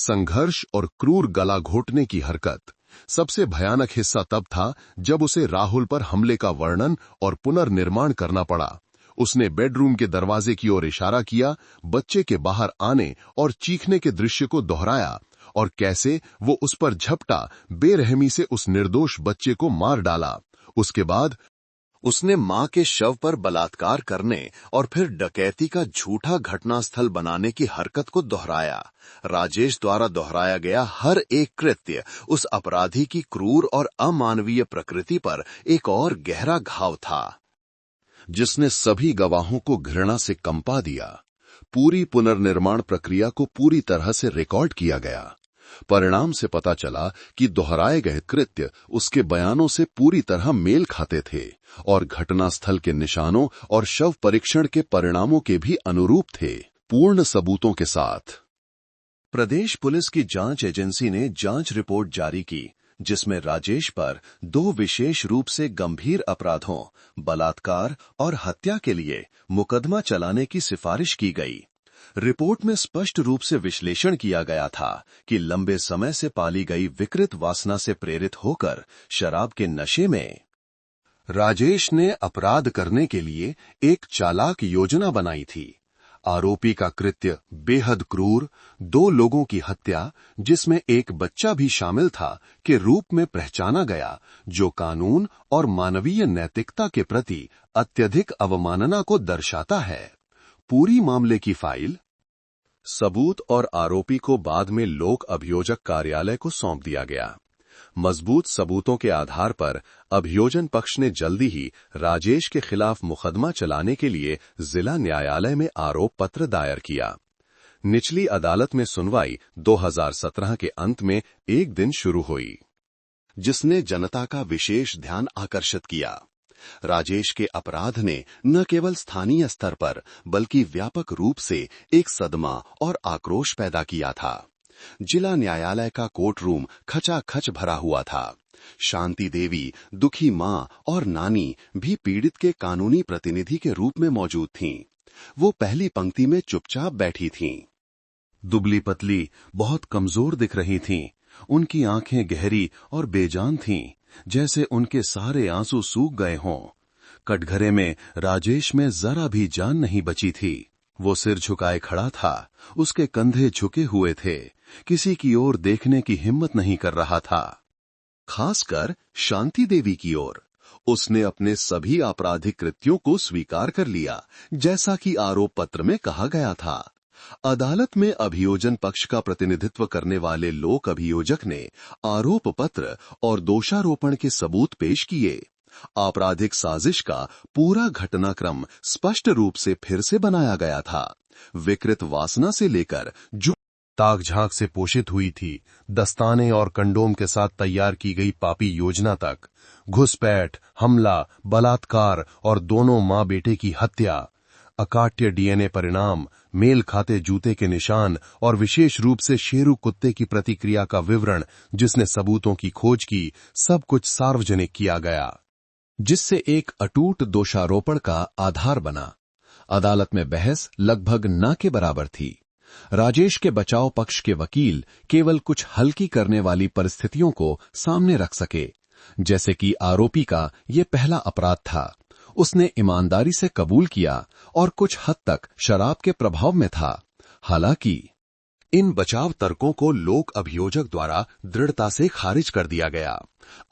संघर्ष और क्रूर गला घोटने की हरकत। सबसे भयानक हिस्सा तब था जब उसे राहुल पर हमले का वर्णन और पुनर्निर्माण करना पड़ा। उसने बेडरूम के दरवाजे की ओर इशारा किया, बच्चे के बाहर आने और चीखने के दृश्य को दोहराया और कैसे वो उस पर झपटा, बेरहमी से उस निर्दोष बच्चे को मार डाला। उसके बाद उसने मां के शव पर बलात्कार करने और फिर डकैती का झूठा घटनास्थल बनाने की हरकत को दोहराया। राजेश द्वारा दोहराया गया हर एक कृत्य उस अपराधी की क्रूर और अमानवीय प्रकृति पर एक और गहरा घाव था, जिसने सभी गवाहों को घृणा से कंपा दिया। पूरी पुनर्निर्माण प्रक्रिया को पूरी तरह से रिकॉर्ड किया गया। परिणाम से पता चला कि दोहराए गए कृत्य उसके बयानों से पूरी तरह मेल खाते थे और घटनास्थल के निशानों और शव परीक्षण के परिणामों के भी अनुरूप थे, पूर्ण सबूतों के साथ। प्रदेश पुलिस की जांच एजेंसी ने जांच रिपोर्ट जारी की, जिसमें राजेश पर 2 विशेष रूप से गंभीर अपराधों, बलात्कार और हत्या के लिए मुकदमा चलाने की सिफारिश की गई। रिपोर्ट में स्पष्ट रूप से विश्लेषण किया गया था कि लंबे समय से पाली गई विकृत वासना से प्रेरित होकर शराब के नशे में राजेश ने अपराध करने के लिए एक चालाक योजना बनाई थी। आरोपी का कृत्य बेहद क्रूर, 2 लोगों की हत्या, जिसमें एक बच्चा भी शामिल था, के रूप में पहचाना गया, जो कानून और मानवीय नैतिकता के प्रति अत्यधिक अवमानना को दर्शाता है। पूरी मामले की फाइल, सबूत और आरोपी को बाद में लोक अभियोजक कार्यालय को सौंप दिया गया। मजबूत सबूतों के आधार पर अभियोजन पक्ष ने जल्दी ही राजेश के खिलाफ मुकदमा चलाने के लिए जिला न्यायालय में आरोप पत्र दायर किया। निचली अदालत में सुनवाई 2017 के अंत में एक दिन शुरू हुई, जिसने जनता का विशेष ध्यान आकर्षित किया। राजेश के अपराध ने न केवल स्थानीय स्तर पर बल्कि व्यापक रूप से एक सदमा और आक्रोश पैदा किया था। जिला न्यायालय का कोर्ट रूम खचाखच भरा हुआ था। शांति देवी, दुखी मां और नानी भी पीड़ित के कानूनी प्रतिनिधि के रूप में मौजूद थीं। वो पहली पंक्ति में चुपचाप बैठी थीं। दुबली पतली, बहुत कमजोर दिख रही थीं। उनकी आंखें गहरी और बेजान थीं, जैसे उनके सारे आंसू सूख गए हों। कटघरे में राजेश में जरा भी जान नहीं बची थी। वो सिर झुकाए खड़ा था, उसके कंधे झुके हुए थे, किसी की ओर देखने की हिम्मत नहीं कर रहा था, खासकर शांति देवी की ओर। उसने अपने सभी आपराधिक कृत्यों को स्वीकार कर लिया, जैसा कि आरोप पत्र में कहा गया था। अदालत में अभियोजन पक्ष का प्रतिनिधित्व करने वाले लोक अभियोजक ने आरोप पत्र और दोषारोपण के सबूत पेश किए। आपराधिक साजिश का पूरा घटनाक्रम स्पष्ट रूप से फिर से बनाया गया था। विकृत वासना से लेकर जो ताक झांक से पोषित हुई थी, दस्ताने और कंडोम के साथ तैयार की गई पापी योजना तक, घुसपैठ, हमला, बलात्कार और दोनों मां बेटे की हत्या, अकाट्य डीएनए परिणाम, मेल खाते जूते के निशान और विशेष रूप से शेरू कुत्ते की प्रतिक्रिया का विवरण, जिसने सबूतों की खोज की, सब कुछ सार्वजनिक किया गया, जिससे एक अटूट दोषारोपण का आधार बना। अदालत में बहस लगभग न के बराबर थी। राजेश के बचाव पक्ष के वकील केवल कुछ हल्की करने वाली परिस्थितियों को सामने रख सके, जैसे कि आरोपी का ये पहला अपराध था, उसने ईमानदारी से कबूल किया और कुछ हद तक शराब के प्रभाव में था। हालांकि इन बचाव तर्कों को लोक अभियोजक द्वारा दृढ़ता से खारिज कर दिया गया।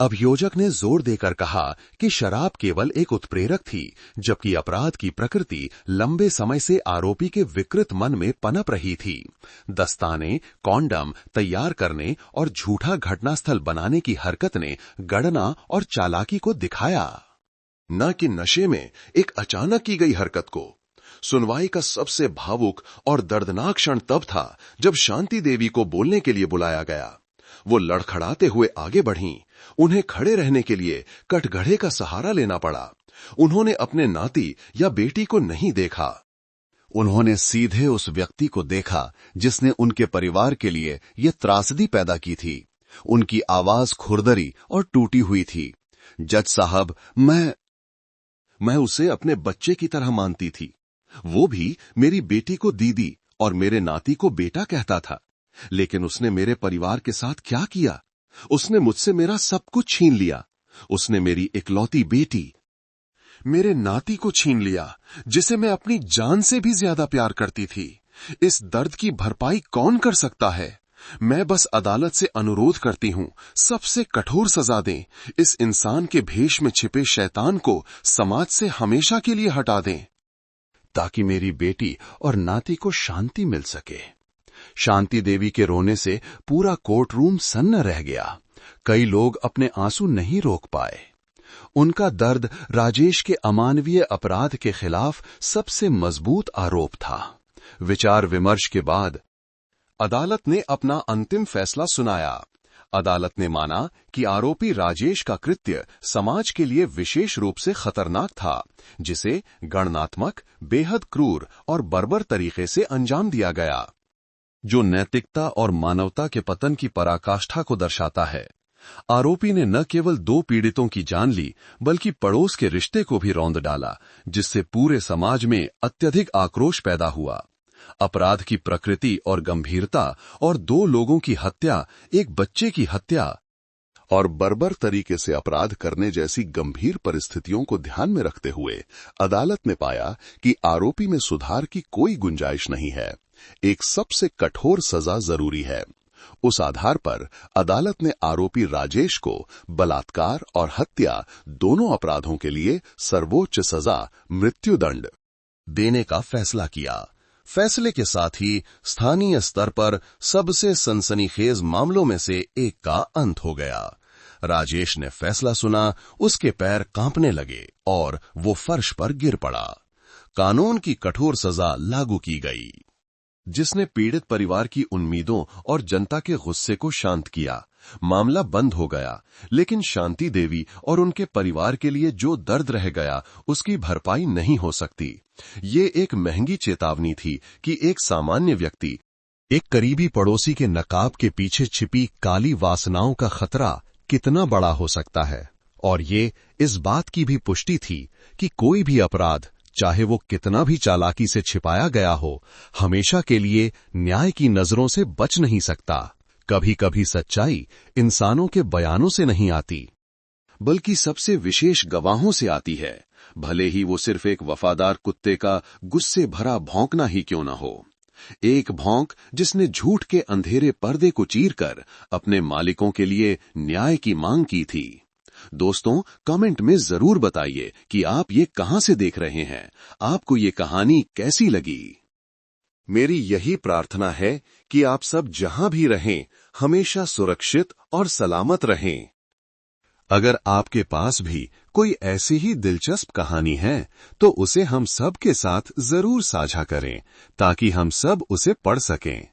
अभियोजक ने जोर देकर कहा कि शराब केवल एक उत्प्रेरक थी, जबकि अपराध की प्रकृति लंबे समय से आरोपी के विकृत मन में पनप रही थी। दस्ताने, कॉन्डम तैयार करने और झूठा घटनास्थल बनाने की हरकत ने गणना और चालाकी को दिखाया, न कि नशे में एक अचानक की गई हरकत को। सुनवाई का सबसे भावुक और दर्दनाक क्षण तब था जब शांति देवी को बोलने के लिए बुलाया गया। वो लड़खड़ाते हुए आगे बढ़ीं। उन्हें खड़े रहने के लिए कटघरे का सहारा लेना पड़ा। उन्होंने अपने नाती या बेटी को नहीं देखा। उन्होंने सीधे उस व्यक्ति को देखा जिसने उनके परिवार के लिए ये त्रासदी पैदा की थी। उनकी आवाज खुरदरी और टूटी हुई थी। जज साहब, मैं उसे अपने बच्चे की तरह मानती थी। वो भी मेरी बेटी को दीदी और मेरे नाती को बेटा कहता था। लेकिन उसने मेरे परिवार के साथ क्या किया? उसने मुझसे मेरा सब कुछ छीन लिया। उसने मेरी इकलौती बेटी, मेरे नाती को छीन लिया, जिसे मैं अपनी जान से भी ज्यादा प्यार करती थी। इस दर्द की भरपाई कौन कर सकता है? मैं बस अदालत से अनुरोध करती हूं, सबसे कठोर सजा दें। इस इंसान के भेष में छिपे शैतान को समाज से हमेशा के लिए हटा दें, ताकि मेरी बेटी और नाती को शांति मिल सके। शांति देवी के रोने से पूरा कोर्ट रूम सन्न रह गया। कई लोग अपने आंसू नहीं रोक पाए। उनका दर्द राजेश के अमानवीय अपराध के खिलाफ सबसे मजबूत आरोप था। विचार विमर्श के बाद अदालत ने अपना अंतिम फैसला सुनाया। अदालत ने माना कि आरोपी राजेश का कृत्य समाज के लिए विशेष रूप से खतरनाक था, जिसे गणनात्मक, बेहद क्रूर और बर्बर तरीके से अंजाम दिया गया, जो नैतिकता और मानवता के पतन की पराकाष्ठा को दर्शाता है। आरोपी ने न केवल 2 पीड़ितों की जान ली, बल्कि पड़ोस के रिश्ते को भी रौंद डाला, जिससे पूरे समाज में अत्यधिक आक्रोश पैदा हुआ। अपराध की प्रकृति और गंभीरता और 2 लोगों की हत्या, एक बच्चे की हत्या और बर्बर तरीके से अपराध करने जैसी गंभीर परिस्थितियों को ध्यान में रखते हुए अदालत ने पाया कि आरोपी में सुधार की कोई गुंजाइश नहीं है। एक सबसे कठोर सजा जरूरी है। उस आधार पर अदालत ने आरोपी राजेश को बलात्कार और हत्या दोनों अपराधों के लिए सर्वोच्च सजा, मृत्युदंड देने का फैसला किया। फैसले के साथ ही स्थानीय स्तर पर सबसे सनसनीखेज मामलों में से एक का अंत हो गया। राजेश ने फैसला सुना, उसके पैर कांपने लगे और वो फर्श पर गिर पड़ा। कानून की कठोर सजा लागू की गई, जिसने पीड़ित परिवार की उम्मीदों और जनता के गुस्से को शांत किया। मामला बंद हो गया, लेकिन शांति देवी और उनके परिवार के लिए जो दर्द रह गया, उसकी भरपाई नहीं हो सकती। ये एक महंगी चेतावनी थी कि एक सामान्य व्यक्ति, एक करीबी पड़ोसी के नकाब के पीछे छिपी काली वासनाओं का खतरा कितना बड़ा हो सकता है। और ये इस बात की भी पुष्टि थी कि कोई भी अपराध, चाहे वो कितना भी चालाकी से छिपाया गया हो, हमेशा के लिए न्याय की नजरों से बच नहीं सकता। कभी कभी सच्चाई इंसानों के बयानों से नहीं आती, बल्कि सबसे विशेष गवाहों से आती है, भले ही वो सिर्फ एक वफादार कुत्ते का गुस्से भरा भौंकना ही क्यों न हो। एक भौंक जिसने झूठ के अंधेरे पर्दे को चीरकर अपने मालिकों के लिए न्याय की मांग की थी। दोस्तों, कमेंट में जरूर बताइए कि आप ये कहां से देख रहे हैं, आपको ये कहानी कैसी लगी। मेरी यही प्रार्थना है कि आप सब जहां भी रहें, हमेशा सुरक्षित और सलामत रहें। अगर आपके पास भी कोई ऐसी ही दिलचस्प कहानी है, तो उसे हम सब के साथ जरूर साझा करें, ताकि हम सब उसे पढ़ सकें।